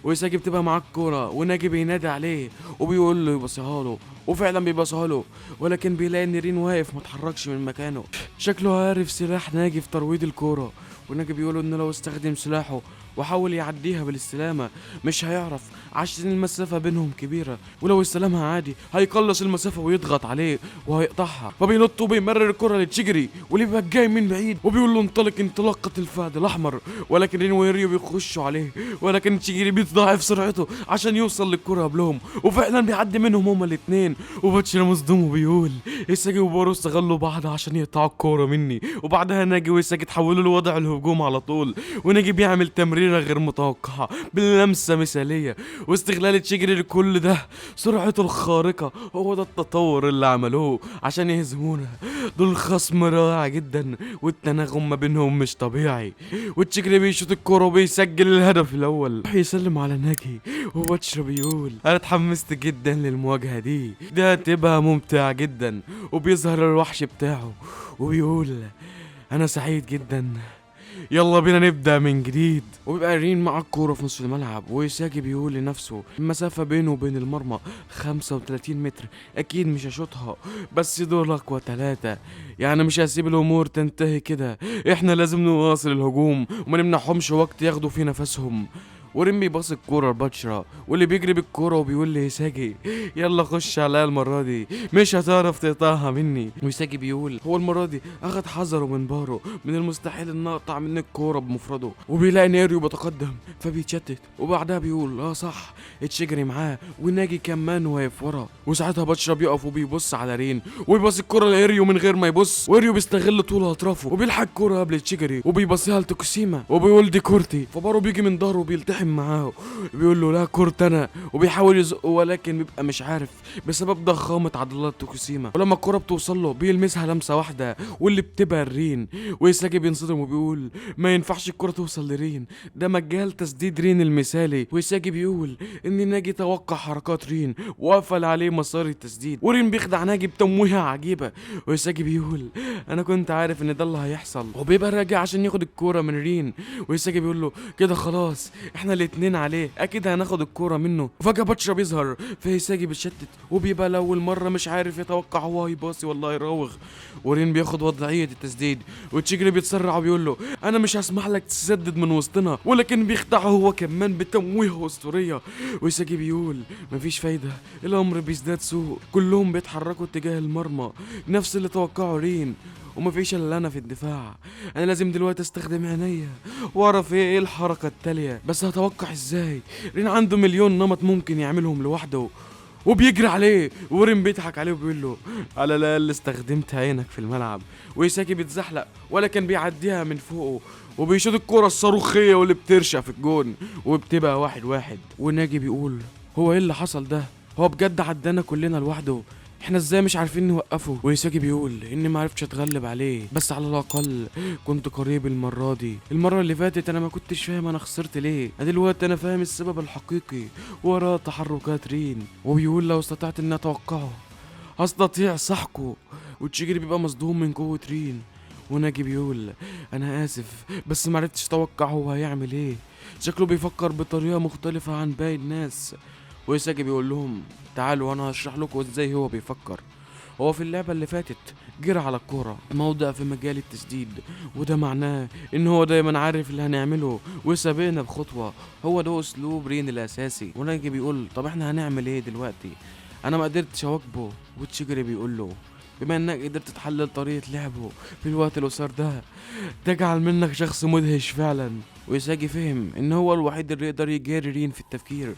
وإيساجي بتبقى معاه الكورة وناجي بينادي عليه وبيقول له يبصيها له، وفعلا بيبصيها له ولكن بيلاقي ان رين واقف متحركش من مكانه، شكله عارف سلاح ناجي في ترويض الكورة. وناجي بيقول انه لو استخدم سلاحه وحاول يعديها بالاستلامة مش هيعرف عشان المسافة بينهم كبيرة، ولو استلمها عادي هيقلص المسافة ويضغط عليه وهيقطعها. فبينط وبيمرر الكرة لتشيجري واللي بيبقى جاي من بعيد وبيقول له انطلق انطلاقة الفهد الأحمر، ولكن رين ويريو بيخشوا عليه ولكن تشيجري بيتضاعف سرعته عشان يوصل للكرة قبلهم، وفعلا بيعدي منهم هما الاتنين. وباتشرا مصدوم وبيقول إيساجي وبارو استغلوا بعض عشان يقطعوا الكورة مني، وبعدها ناجي وإيساجي تحولوا لوضع الهجوم على طول. وناجي بيعمل تمريرة غير متوقعة بلمسة مثالية، واستغلال تشيجري لكل ده سرعته الخارقة هو ده التطور اللي عملوه عشان يهزمونا. دول خصم رائع جدا والتناغم ما بينهم مش طبيعي. وتشيجري بيشوط الكورة وبيسجل الهدف الأول، يسلم على ناجي. وباتشرا بيقول انا اتحمست جدا للمواجهة دي هتبقى ممتعة جدا. وبيظهر الوحش بتاعه وبيقول انا سعيد جدا، يلا بينا نبدأ من جديد. وبيبقى رين مع الكورة في نص الملعب وإيساجي بيقول لنفسه المسافة بينه وبين المرمى 35 متر، أكيد مش هشوطها بس دول أقوى 3، يعني مش هسيب الأمور تنتهي كده، إحنا لازم نواصل الهجوم وما نمنحهمش وقت ياخدوا فيه نفسهم. ورين بيباص الكورة لباتشرا واللي بيجري بالكورة وبيقول لإيساجي يلا خش عليا المرة دي مش هتعرف تقطعها مني. وإيساجي بيقول هو المرة دي أخد حذره من بارو، من المستحيل إن أقطع مني الكورة بمفرده. وبيلاقي نيريو بتقدم فبيتشتت، وبعدها بيقول صح اتشجري معاه وناجي كمان واقف ورا. وساعتها باتشرا بيقف وبيبص على رين وبيبص الكورة لإيريو من غير ما يبص، وإيريو بيستغل طول أطرافه وبيلحق الكورة قبل تشيجري وبيبصيها لتوكوشيما وبيقول دي كورتي. فبارو بيجي من ظهره وبيلتحم معاه بيقول له لا كورت انا، وبيحاول يزقه ولكن بيبقى مش عارف بسبب ضخامة عضلات توكوشيما. ولما الكرة بتوصل له بيلمسها لمسة واحدة واللي بتبقى الرين. وإيساجي بينصدم وبيقول ما ينفعش الكرة توصل لرين، ده مجال تسديد رين المثالي. وإيساجي بيقول ان ناجي توقع حركات رين وقفل عليه مسار التسديد، ورين بيخدع ناجي بتمويهة عجيبة. وإيساجي بيقول انا كنت عارف ان ده اللي هيحصل، وبيبقى راجع عشان ياخد الكرة من رين. وإيساجي بيقول له كده خلاص احنا الاتنين عليه اكيد هناخد الكوره منه. وفجاه باتشرا بيظهر فإيساجي بيتشتت وبيبقى لاول مره مش عارف يتوقع هو هيباصي ولا هيراوغ. ورين بياخد وضعيه التسديد وتشيجري بيتسرع وبيقول له انا مش هسمح لك تسدد من وسطنا، ولكن بيخدعه هو كمان بتمويه اسطوريه. وإيساجي بيقول مفيش فايده، الامر بيزداد سوء، كلهم بيتحركوا اتجاه المرمى نفس اللي توقعه رين ومفيش الا انا في الدفاع. انا لازم دلوقتي استخدم عينيا واعرف ايه الحركه التاليه، بس هتوقع ازاي؟ رين عنده مليون نمط ممكن يعملهم لوحده. وبيجري عليه، ورين بيضحك عليه وبيقول له على الاقل استخدمت عينك في الملعب. ويساجي بيتزحلق ولكن بيعديها من فوقه، وبيشوط الكرة الصاروخية واللي بترشق في الجون، وبتبقى 1-1. وناجي بيقول هو ايه اللي حصل ده؟ هو بجد عدانا كلنا لوحده؟ احنا ازاي مش عارفين نوقفه؟ ويساجي بيقول اني ما عرفتش اتغلب عليه، بس على الاقل كنت قريب المره دي. المره اللي فاتت انا ما كنتش فاهم انا خسرت ليه، دلوقتي انا فاهم السبب الحقيقي وراء تحركات رين. وبيقول لو استطعت اني اتوقعه هستطيع سحقه. وتشيجري بيبقى مصدوم من قوه رين. وناجي بيقول انا اسف بس ما عرفتش اتوقع هو هيعمل ايه، شكله بيفكر بطريقه مختلفه عن باقي الناس. ويساجي بيقول لهم تعالوا انا هشرح لكم ازاي هو بيفكر. هو في اللعبة اللي فاتت جرى على الكرة موضع في مجال التسديد، وده معناه ان هو دايما عارف اللي هنعمله وسابقنا بخطوة. هو ده اسلوب رين الاساسي. وناجي بيقول طب احنا هنعمل ايه دلوقتي؟ انا ما قدرتش اواكبه. وتشيجري بيقول له بما انك قدرت تحلل طريقة لعبه في الوقت القصير ده تجعل منك شخص مدهش فعلا. ويساجي فهم ان هو الوحيد اللي يقدر يجاري رين في التفكير،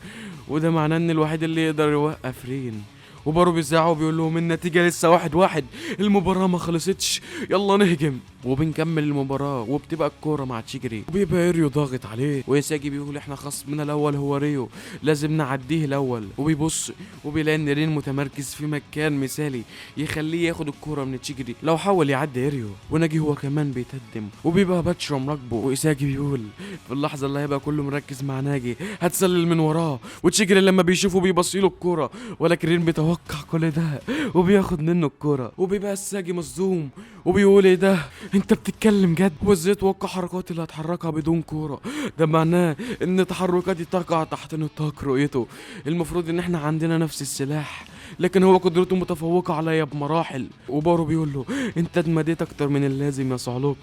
وده معناه ان الوحيد اللي يقدر يوقف رين. وبارو بيزعق وبيقول لهم النتيجة لسه 1-1، المباراة ما خلصتش، يلا نهجم. وبنكمل المباراة وبتبقى الكورة مع تشيجري وبيبقى ريو ضاغط عليه. ويساجي بيقول احنا خصمنا الاول هو ريو، لازم نعديه الاول. وبيبص وبيلاقي ان رين متمركز في مكان مثالي يخليه ياخد الكورة من تشيجري لو حاول يعدي ريو. وناجي هو كمان بيتقدم وبيبقى باتشرا مراقبه. ويساجي بيقول في اللحظة اللي هيبقى كله مركز مع ناجي هتسلل من وراه. وتشيجري لما بيشوفه بيبصيله الكورة، ولكن رين بيتوقع كل ده وبياخد منه الكرة. وبيبقى الساجي مصدوم وبيقول ايه ده؟ انت بتتكلم جد؟ وازاي توقع حركاتي اللي هتحركها بدون كورة؟ ده معناه ان تحركاتي تقع تحت نطاق رؤيته. المفروض ان احنا عندنا نفس السلاح، لكن هو قدرته متفوقة عليا بمراحل. وبارو بيقول له انت اتمديت اكتر من اللازم يا صعلوك.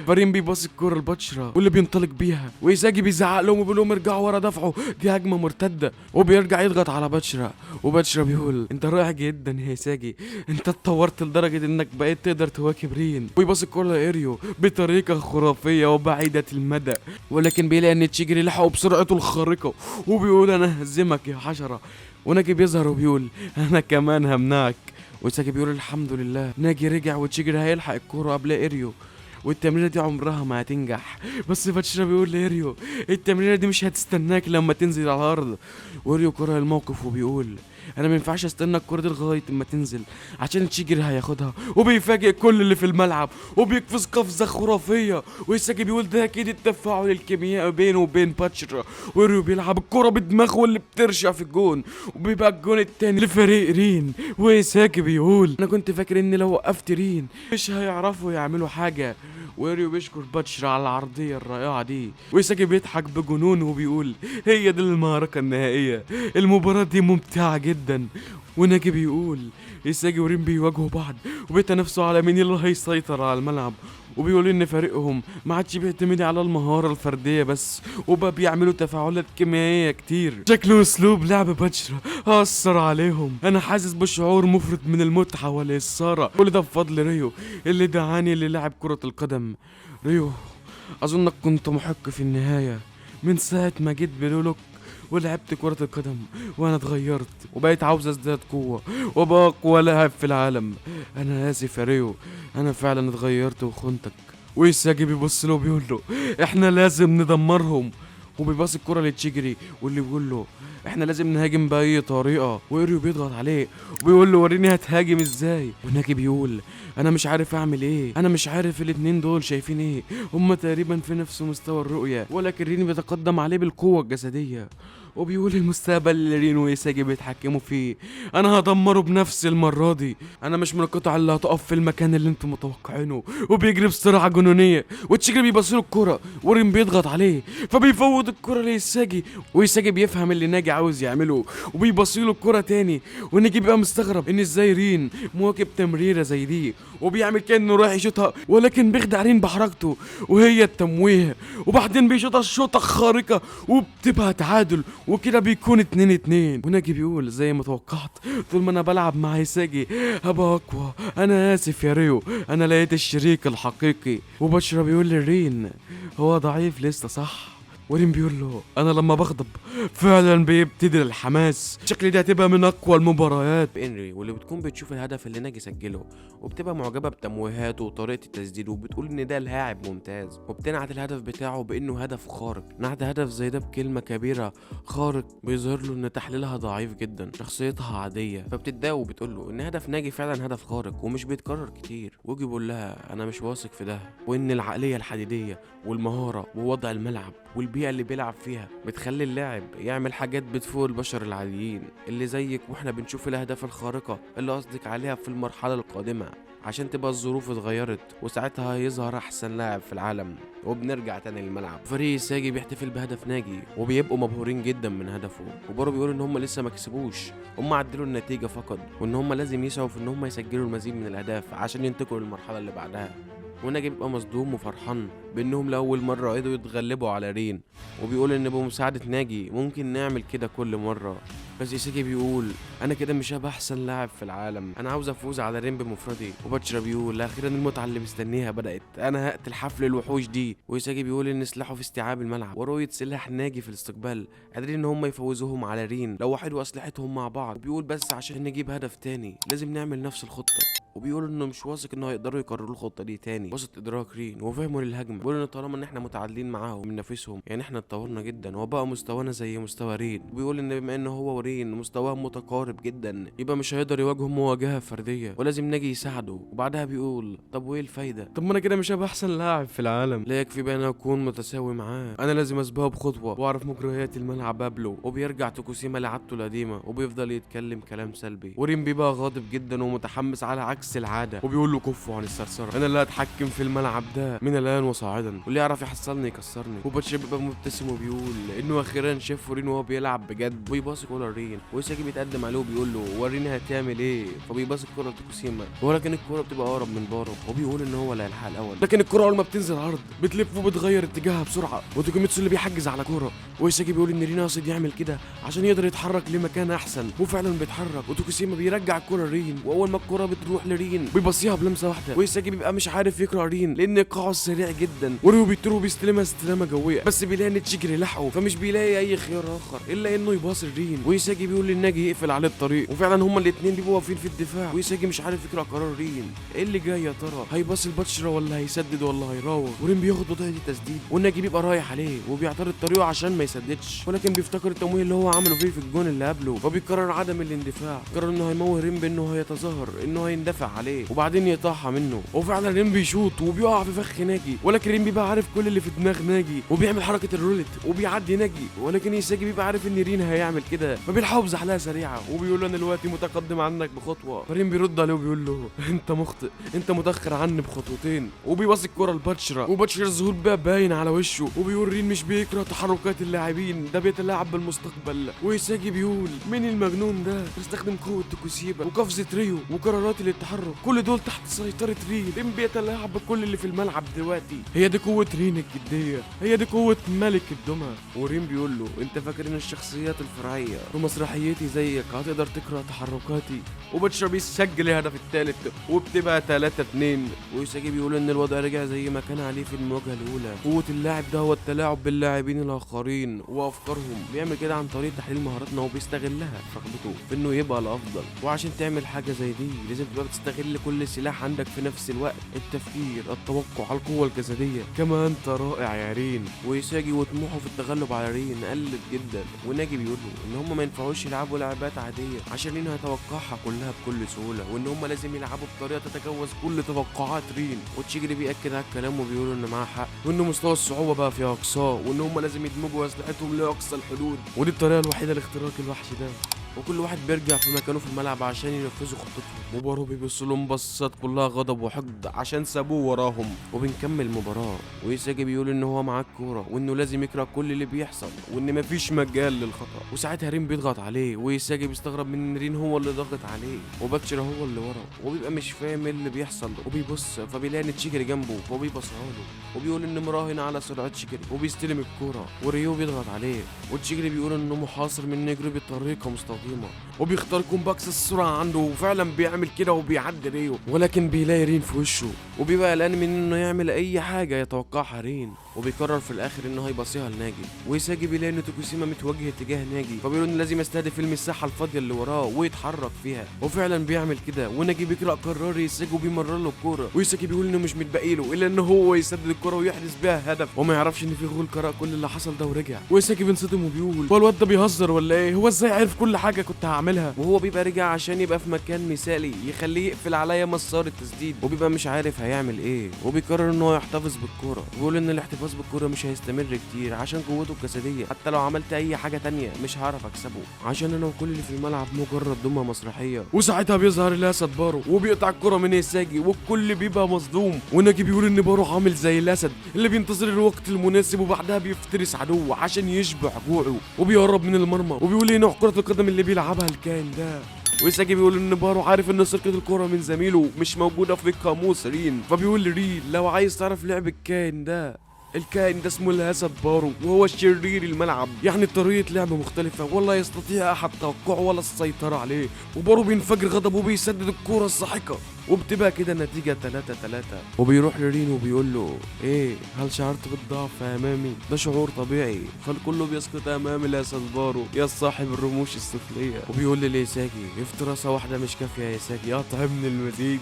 فرين بيباص الكرة لباتشرا واللي بينطلق بيها، ويساجي بيزعق لهم وبيقول لهم ارجعوا ورا دفعوا، دي هجمة مرتدة. وبيرجع يضغط على باتشرا، وباتشرا بيقول انت رائع جدا يا يساجي، انت اتطورت لدرجة انك بقيت تقدر تواكب رين. ويباص الكرة لإيريو بطريقة خرافية وبعيدة المدى، ولكن بيلاقي ان تشيجري لحقه بسرعته الخارقة وبيقول انا هزمك يا حشرة. وناجي بيظهر وبيقول انا كمان همنعك. ويساجي بيقول الحمد لله ناجي رجع وتشيجري هيلحق الكورة قبل إيريو، والتمرينة دي عمرها ما هتنجح. بس باتشرا بيقول لإيريو التمرينة دي مش هتستناك لما تنزل على الأرض. وإيريو كره الموقف وبيقول انا ما ينفعش استنى الكوره دي لغايه اما تنزل عشان تشيجري هياخدها. وبيفاجئ كل اللي في الملعب وبيقفز قفزه خرافيه. ويساجي بيقول ده اكيد التفاعل الكيميائي بينه وبين باتشرا. ويريو بيلعب الكوره بدماغه اللي بترشق في الجون، وبيبقى الجون التاني لفريق رين. ويساجي بيقول انا كنت فاكر ان لو وقفت رين مش هيعرفوا يعملوا حاجه. ويريو بيشكر باتشرا على العرضيه الرائعه دي. ويساجي بيضحك بجنون وبيقول هي دي المعركه النهائيه، المباراه دي ممتعه جدا. وناجي بيقول يساجي ورين بيواجهوا بعض وبيتنافسوا على مين اللي هيسيطر على الملعب، وبيقولوا ان فريقهم ما عادش بيعتمد على المهاره الفرديه بس، وبقى بيعملوا تفاعلات كيميائيه كتير. شكله اسلوب لعب باتشرا اثر عليهم. انا حاسس بشعور مفرط من المتعه والاثاره، كل ده بفضل ريو اللي دعاني للعب كره القدم. ريو اظنك كنت محق في النهايه، من ساعه ما جيت بلولوك ولعبت كرة القدم وانا اتغيرت وبقيت عاوز ازداد قوة وابقى اقوى لاعب في العالم. انا اسف يا ريو، انا فعلا اتغيرت وخنتك. ويساجي بيبص له وبيقول له احنا لازم ندمرهم. وبيباص الكرة لتشيجري واللي بيقول له احنا لازم نهاجم بأي طريقة. وإيريو بيضغط عليه وبيقول له وريني هتهاجم ازاي. وناجي بيقول انا مش عارف اعمل ايه، انا مش عارف الاتنين دول شايفين ايه، هما تقريبا في نفس مستوى الرؤية، ولكن رين بيتقدم عليه بالقوة الجسدية. وبيقول المستقبل اللي رين ويساجي بيتحكموا فيه انا هدمره بنفسي المرة دي، انا مش من القطع اللي هتقف في المكان اللي انتم متوقعينه. وبيجري بسرعة جنونية وتشيجري بيبصيله الكرة ورين بيضغط عليه فبيفوت الكرة ليساجي. ويساجي بيفهم اللي ناجي عاوز يعمله وبيبصيله الكرة تاني. وناجي بيبقى مستغرب ان ازاي رين مواكب تمريرة زي دي وبيعمل كأنه رايح يشوطها، ولكن بيخدع رين بحركته وهي التمويه. وبعدين بيشوطها شوطة خارقة وبتبقى تعادل وكده بيكون 2-2. وناجي بيقول زي ما توقعت طول ما انا بلعب مع يساجي هبقى اقوى، انا اسف يا ريو، انا لقيت الشريك الحقيقي. وبشرى بيقول لرين هو ضعيف لسه صح، ورين بيقول له انا لما بغضب فعلا بيبتدي الحماس، شكلي دي هتبقى من اقوى المباريات. انري واللي بتكون بتشوف الهدف اللي ناجي سجله وبتبقى معجبه بتمويهاته وطريقه التسديد، وبتقول ان ده لاعب ممتاز، وبتنعت الهدف بتاعه بانه هدف خارق. نعت هدف زي ده بكلمه كبيره خارق بيظهر له ان تحليلها ضعيف جدا، شخصيتها عاديه، فبتتضايق وبتقول له ان هدف ناجي فعلا هدف خارق ومش بيتكرر كتير. ويجي بيقول لها انا مش واثق في ده، وان العقليه الحديديه والمهاره ووضع الملعب والبيئه اللي بيلعب فيها بتخلي اللاعب يعمل حاجات بتفوق البشر العاديين اللي زيك، واحنا بنشوف الاهداف الخارقه اللي قصدك عليها في المرحله القادمه عشان تبقى الظروف اتغيرت، وساعتها هيظهر احسن لاعب في العالم. وبنرجع تاني للملعب، فريق ساجي بيحتفل بهدف ناجي وبيبقوا مبهورين جدا من هدفه، وبرضه بيقولوا ان هم لسه ما كسبوش، هم عدلوا النتيجه فقط، وان هم لازم يسعوا في ان هم يسجلوا المزيد من الاهداف عشان ينتقلوا للمرحله اللي بعدها. وناجي بيبقى مصدوم وفرحان بانهم لاول مره قدروا يتغلبوا على رين، وبيقول ان بمساعده ناجي ممكن نعمل كده كل مره. بس يساجي بيقول انا كده مش هبقى احسن لاعب في العالم، انا عاوز افوز على رين بمفردي. وباتشرا بيقول اخيرا المتعه اللي مستنيها بدات، انا هقتل حفل الوحوش دي. ويساجي بيقول ان سلاحه في استيعاب الملعب ورؤيه سلاح ناجي في الاستقبال قادرين ان هم يفوزوهم على رين لو وحدوا اسلحتهم مع بعض. وبيقول بس عشان نجيب هدف تاني لازم نعمل نفس الخطه، وبيقول انه مش واثق انه هيقدروا يكرروا الخطه دي تاني وسط ادراك رين وفهمه للهجمه. بيقول ان طالما ان احنا متعادلين معاهم وبننافسهم يعني احنا اتطورنا جدا وبقى مستوانا زي مستوى رين. وبيقول ان بما ان هو ورين مستواهم متقارب جدا يبقى مش هيقدر يواجههم مواجهه فرديه ولازم ناجي يساعده. وبعدها بيقول طب وايه الفايده؟ طب ما انا كده مش هبقى احسن لاعب في العالم، لا يكفي بان اكون متساوي معاه، انا لازم اسبقه بخطوه واعرف مجريات الملعب قبله. وبيرجع توكوسيما لعادته القديمه وبيفضل يتكلم كلام سلبي، ورين بيبقى غاضب جدا ومتحمس على عكس العاده، وبيقول له كفوا عن الثرثره، انا اللي هتحكم في الملعب ده من الان وصاعدا، واللي يعرف يحصلني يكسرني. وباتشر بيبقى مبتسم وبيقول انه اخيرا شاف رين وهو بيلعب بجد، ويباصي كوره لرين. ويساجي بيتقدم عليه وبيقول له وريني هتعمل ايه، فبيباصي الكوره لتوكوسيما ولكن الكوره بتبقى اقرب من بارو، وبيقول ان هو اللي هيلحق الاول، لكن الكوره اول ما بتنزل عرض بتلف وبتغير اتجاهها بسرعه، وتوكيميتسو اللي بيحجز على كوره. ويساجي بيقول ان رين قاصد يعمل كده عشان يقدر يتحرك لمكان احسن، وفعلا بيتحرك، وتوكوسيما بيرجع الكوره لرين، واول ما الكوره بتروح لرين بيبصيها بلمسه واحده. ويساجي بيبقى مش عارف يقرا رين لان ايقاعه سريع جدا، وريو بيطير وبيستلمها استلامه جويه، بس بيلاقي ان تشيجري لحقه فمش بيلاقي اي خيار اخر الا انه يباصي لرين. ويساجي بيقول للناجي يقفل عليه الطريق، وفعلا هما الاثنين بيبقوا واقفين في الدفاع، ويساجي مش عارف يقرا قرار رين ايه اللي جاي يا ترى، هيباصي الباتشرا ولا هيسدد ولا هيراوغ. ورين بياخد وضعيه التسديد والناجي بيبقى رايح عليه وبيعترض طريقه عشان ما يسددش، ولكن بيفتكر التمويه اللي هو عمله فيه في الجون اللي قبله، فبيقرر عدم الاندفاع، قرر انه هيموه رين بانه هيتظاهر انه هيندفع عليه وبعدين يقطعها منه. وفعلا رين بيشوط وبيقع في فخ ناجي، ولكن رين بيبقى عارف كل اللي في دماغ ناجي وبيعمل حركه الرولت وبيعدي ناجي، ولكن يساجي بيبقى عارف ان رين هيعمل كده فبيلحقه بزحلقه سريعه وبيقول له انا دلوقتي متقدم عنك بخطوه. فرين بيرد عليه وبيقول له انت مخطئ، انت متاخر عني بخطوتين، وبيباصي الكره لباتشرا، وباتشرا الظهور بقى باين على وشه، وبيقول رين مش بيكره تحركات اللاعبين ده بيتلاعب بالمستقبل. ويساجي بيقول مين المجنون ده بيستخدم قوه توكوسيبا وقفزه ريو وقرارات التحرك كل دول تحت سيطره رين، رين بيتلاعب بكل اللي في الملعب دلوقتي، هي دي قوه رين الجديه، هي دي قوه ملك الدمى. ورين بيقول له انت فاكر ان الشخصيات الفرعيه في مسرحيتي زيك هتقدر تقرا تحركاتي؟ وباتشرا بيسجل الهدف الثالث وبتبقى 3-2. ويساجي بيقول ان الوضع رجع زي ما كان عليه في المواجهه الاولى، قوه اللاعب ده هو التلاعب باللاعبين الاخرين وافكارهم، بيعمل كده عن طريق تحليل مهاراتنا وبيستغلها في رغبته في انه يبقى الافضل. وعشان تعمل حاجه زي دي لازم تبقى بتستغل كل سلاح عندك في نفس الوقت، التفكير، التوقع، القوه الجسديه. كما انت رائع يا رين. ويساجي وطموحه في التغلب على رين قلت جدا، وناجي بيقول له ان هم ما ينفعوش يلعبوا لعبات عاديه عشان رين هيتوقعها كلها بكل سهوله، وان هم لازم يلعبوا بطريقه تتجاوز كل توقعات رين. وتشيجري بيأكد على الكلام وبيقول ان معاه حق، وان مستوى الصعوبه بقى في اقصاه، وان هم لازم يدمجوا اسلحتهم لاقصى الحدود، ودي الطريقه الوحيده لاختراق الوحش ده. وكل واحد بيرجع في مكانه في الملعب عشان ينفذوا خطتهم، وبارو بيبص لهم بصات كلها غضب وحقد عشان سابوه وراهم. وبنكمل المباراه ويساجي بيقول ان هو معاه الكوره وانه لازم يقرا كل اللي بيحصل وان مفيش مجال للخطا. وساعتها رين بيضغط عليه ويساجي بيستغرب من ان رين هو اللي ضاغط عليه وباتشرا هو اللي ورا، وبيبقى مش فاهم ايه اللي بيحصل، وبيبص فبيلاقي ان تشيجري جنبه وبيبصها له وبيقول ان مراهن على سرعه تشيجري وبيستلم الكوره، وريو بيضغط عليه وتشيجري بيقول انه محاصر من نجري بطريقه مستوطنه عظيمه، وبيختار يكون باكس السرعه عنده، وفعلا بيعمل كده وبيعدي ريو، ولكن بيلاقي رين في وشه وبيبقى قلقان من انه يعمل اي حاجه يتوقعها رين، وبيقرر في الاخر انه هيبصيها لناجي. ويساجي بيلاقي ان توكوسيما متوجه اتجاه ناجي، فبيقول انه لازم يستهدف المساحه الفاضيه اللي وراه ويتحرك فيها، وفعلا بيعمل كده. وناجي بيقرا قرار يساجي وبيمرر له الكوره، ويساجي بيقول انه مش متبقي له الا ان هو يسدد الكوره ويحرز بيها هدف، وما يعرفش ان في غول قرا كل اللي حصل ده ورجع. ويساجي بينصدم وبيقول هو الواد ده بيهزر ولا ايه؟ هو ازاي عارف كل حاجه كنت هعملها؟ وهو بيبقى رجع عشان يبقى في مكان مثالي يخليه يقفل عليا مسار التسديد، وبيبقى مش عارف هيعمل ايه، وبيقرر ان هو يحتفظ بالكوره، ويقول ان الاحتفاظ بالكوره مش هيستمر كتير عشان قوته الجسديه، حتى لو عملت اي حاجه تانية مش هعرف اكسبه، عشان انا وكل اللي في الملعب مجرد دمى مسرحيه. وساعتها بيظهر الاسد بارو وبيقطع الكوره من يساجي، والكل بيبقى مصدوم. وناجي بيقول ان بارو عامل زي الاسد اللي بينتظر الوقت المناسب وبعدها بيفترس عدوه عشان يشبع جوعه، وبيقرب من المرمى وبيقول ايه نوع كره القدم اللي بيلعبها الكائن ده. ويساجي بيقول ان بارو عارف ان سرقة الكرة من زميله مش موجودة في قاموس رين، فبيقول لرين لو عايز تعرف لعب الكائن ده اسمه الاسد بارو، وهو شرير الملعب، يعني طريقة لعب مختلفة ولا يستطيع احد توقعه ولا السيطرة عليه. وبارو بينفجر غضب وبيسدد الكرة الساحقة، وبتبقى كده النتيجة 3-3. وبيروح لرين وبيقول له ايه، هل شعرت بالضعف امامي؟ ده شعور طبيعي، فالكل بيسقط امام الاسد بارو يا صاحب الرموش السفلية. وبيقول ليساجي افتراسة واحدة مش كافية يا يساجي، اطعمني المزيد.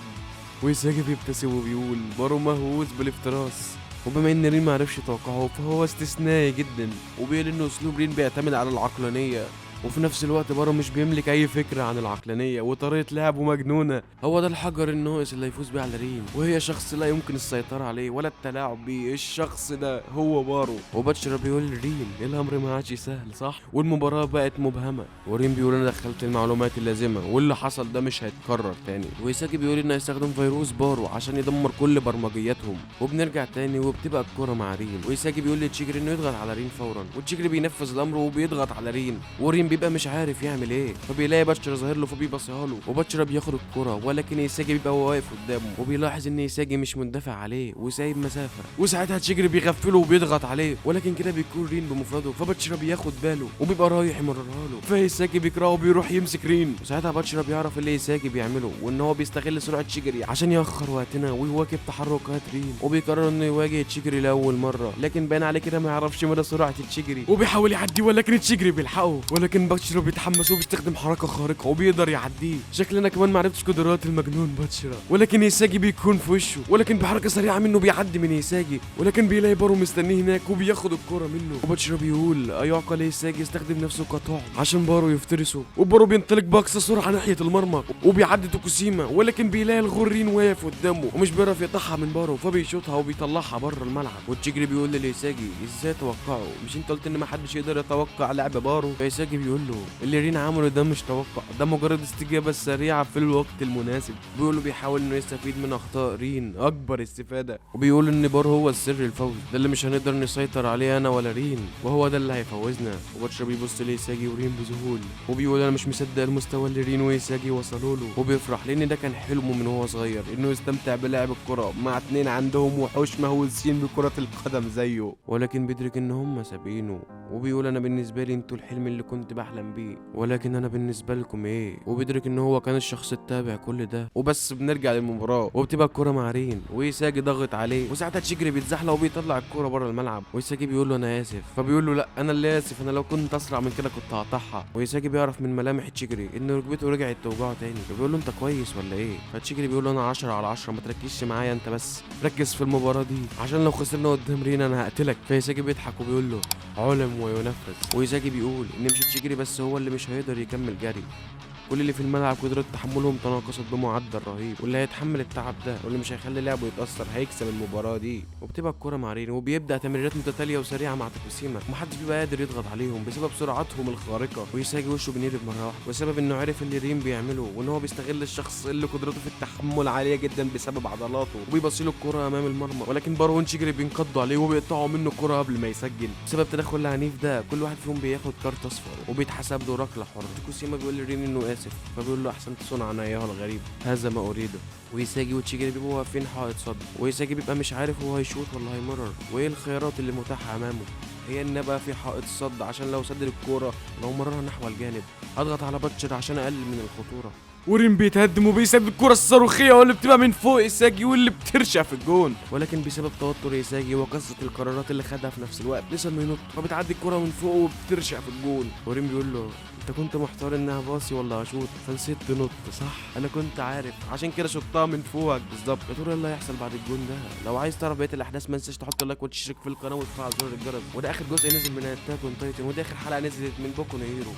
ويساجي بيبتسم وبيقول بارو مهووس بالافتراس، وبما ان رين معرفش يتوقعه فهو استثنائي جدا، وبيقول انه اسلوب رين بيعتمد على العقلانية، وفي نفس الوقت بارو مش بيملك اي فكرة عن العقلانية، وطريقة لعبه مجنونة. هو ده الحجر الناقص اللي هيفوز بيه على رين، وهي شخص لا يمكن السيطرة عليه ولا التلاعب بيه. الشخص ده هو بارو. وباتشرا بيقول لرين الامر ما عادش سهل صح، والمباراة بقت مبهمة. ورين بيقول انا دخلت المعلومات اللازمة واللي حصل ده مش هيتكرر تاني. ويساجي بيقول انه هيستخدم فيروس بارو عشان يدمر كل برمجياتهم. وبنرجع تاني وبتبقى الكرة مع رين، ويساجي بيقول لتشيجري انه يضغط على رين فورا، وتشيجري بينفذ الامر وبيضغط على رين، ورين بيبقى مش عارف يعمل ايه، فبيلاقي باتشرا ظاهر له فبيبصيها له، وباتشرا بياخد الكرة، ولكن يساجي بيبقى واقف قدامه، وبيلاحظ ان يساجي مش مندفع عليه وسايب مسافة. وساعتها تشيجري بيغفله وبيضغط عليه، ولكن كده بيكون رين بمفرده، فباتشرا بياخد باله وبيبقى رايح يمررها له، فيساجي بيكرهه وبيروح يمسك رين. وساعتها باتشرا بيعرف اللي يساجي بيعمله، وان هو بيستغل سرعة تشيجري عشان يأخر وقتنا ويواكب تحركات رين، وبيقرر انه يواجه تشيجري لاول مرة، لكن باين عليه كده ما يعرفش مدى سرعة تشيجري، وبيحاول يعدي ولكن تشيجري بيلحقه، ولكن باتشرا بيتحمس وبيستخدم حركة خارقة وبيقدر يعديه. شكلنا كمان ما عرفتش قدرات المجنون باتشرا، ولكن يساجي بيكون في وشه، ولكن بحركة سريعة منه بيعدي من يساجي، ولكن بيلاقي بارو مستنيه هناك وبياخد الكرة منه. وباتشرا بيقول ايعقل يساجي يستخدم نفسه كطعم عشان بارو يفترسه، وبارو بينطلق باقصى سرعة ناحية المرمى وبيعدي توكوسيما، ولكن بيلاقي الغورين واقف قدامه ومش بيعرف يقطعها من بارو، فبيشوطها وبيطلعها بره الملعب. وتشيجري بيقول ليساجي ازاي توقعه؟ مش انت قلت ان ما حدش يقدر يتوقع لعب بارو؟ فيساجي بيقول له اللي رين عمله ده مش توقع، ده مجرد استجابة سريعة في الوقت المناسب. بيقول له بيحاول انه يستفيد من اخطاء رين اكبر استفادة، وبيقول ان بارو هو السر الفوز، ده اللي مش هنقدر نسيطر عليه انا ولا رين، وهو ده اللي هيفوزنا. وباتشرا بيبص ليساجي ورين بذهول وبيقول انا مش مصدق المستوى اللي رين ويساجي وصلوا له، وبيفرح لان ده كان حلمه من وهو صغير انه يستمتع بلعب الكرة مع اتنين عندهم وحوش مهووسين بكرة القدم زيه، ولكن بيدرك ان هم سابقينه، وبيقول انا بالنسبة لي انتوا الحلم اللي كنت بحلم بيه، ولكن انا بالنسبة لكم ايه؟ وبيدرك ان هو كان الشخص التابع كل ده. وبس بنرجع للمباراة وبتبقى الكرة مع رين، ويساجي ضغط عليه، وساعتها تشيجري بيتزحلق وبيطلع الكرة بره الملعب، ويساجي بيقول له انا اسف، فبيقول له لا انا اللي اسف، انا لو كنت اسرع من كده كنت هقطعها. ويساجي بيعرف من ملامح تشيجري ان ركبته رجعت توجعه تاني، فبيقول له انت كويس ولا ايه؟ فتشيجري بيقول له انا 10/10، ما تركزش معايا انت، بس ركز في المباراة دي عشان لو خسرنا قدام رين انا هقتلك. فيساجي بيضحك وبيقول له علم وينفذ. ويساجي بيقول ان مش تشيجري بس هو اللي مش هيقدر يكمل جري، كل اللي في الملعب قدرة تحملهم تناقصت بمعدل رهيب، واللي هيتحمل التعب ده واللي مش هيخلي لعبه يتأثر هيكسب المباراة دي. وبتبقى الكرة مع رين وبيبدأ تمريرات متتالية وسريعة مع توكوسيما، ومحدش بيبقى قادر يضغط عليهم بسبب سرعتهم الخارقة. ويساجي وشه بينقلب مرة واحدة بسبب انه عرف اللي رين بيعمله، وان هو بيستغل الشخص اللي قدرته في التحمل عالية جدا بسبب عضلاته، وبيبصيله الكرة امام المرمى، ولكن بارو وتشيجري بينقضوا عليه وبيقطعوا منه الكرة قبل ما يسجل. بسبب تدخل العنيف ده كل واحد فيهم بياخد كارت اصفر وبيتحسب له ركلة حرة. توكوسيما بيقول لرين انه اسف، فبيقول له احسنت صنعا ايها الغريب، هذا ما اريده. ويساجي وتشيجري بيبقوا واقفين حائط صد، ويساجي بيبقى مش عارف هو هيشوط ولا هيمرر وايه الخيارات اللي متاحه امامه. هي ان ابقى في حائط صد عشان لو سدد الكوره لو مررها نحو الجانب هضغط على باتشر عشان اقلل من الخطوره. ورين بيتهدم وبيسدد الكرة الصاروخية واللي بتبقى من فوق إيساجي واللي بترشق في الجون، ولكن بسبب توتر إيساجي وكثرة القرارات اللي خدها في نفس الوقت لسه انه ينط فبتعدي الكرة من فوق وبترشق في الجون. ورين بيقول له انت كنت محتار انها باصي ولا اشوط فنسيت تنط صح؟ انا كنت عارف عشان كده شطها من فوقك بالظبط. يا ترى ايه اللي هيحصل بعد الجون ده؟ لو عايز تعرف بقيه الاحداث ما تنساش تحط لايك وتشترك في القناه وتفعل زر الجرس. وده اخر جزء نزل من اتاك اون تايتن ودي اخر حلقه نزلت من بوكو نيرو.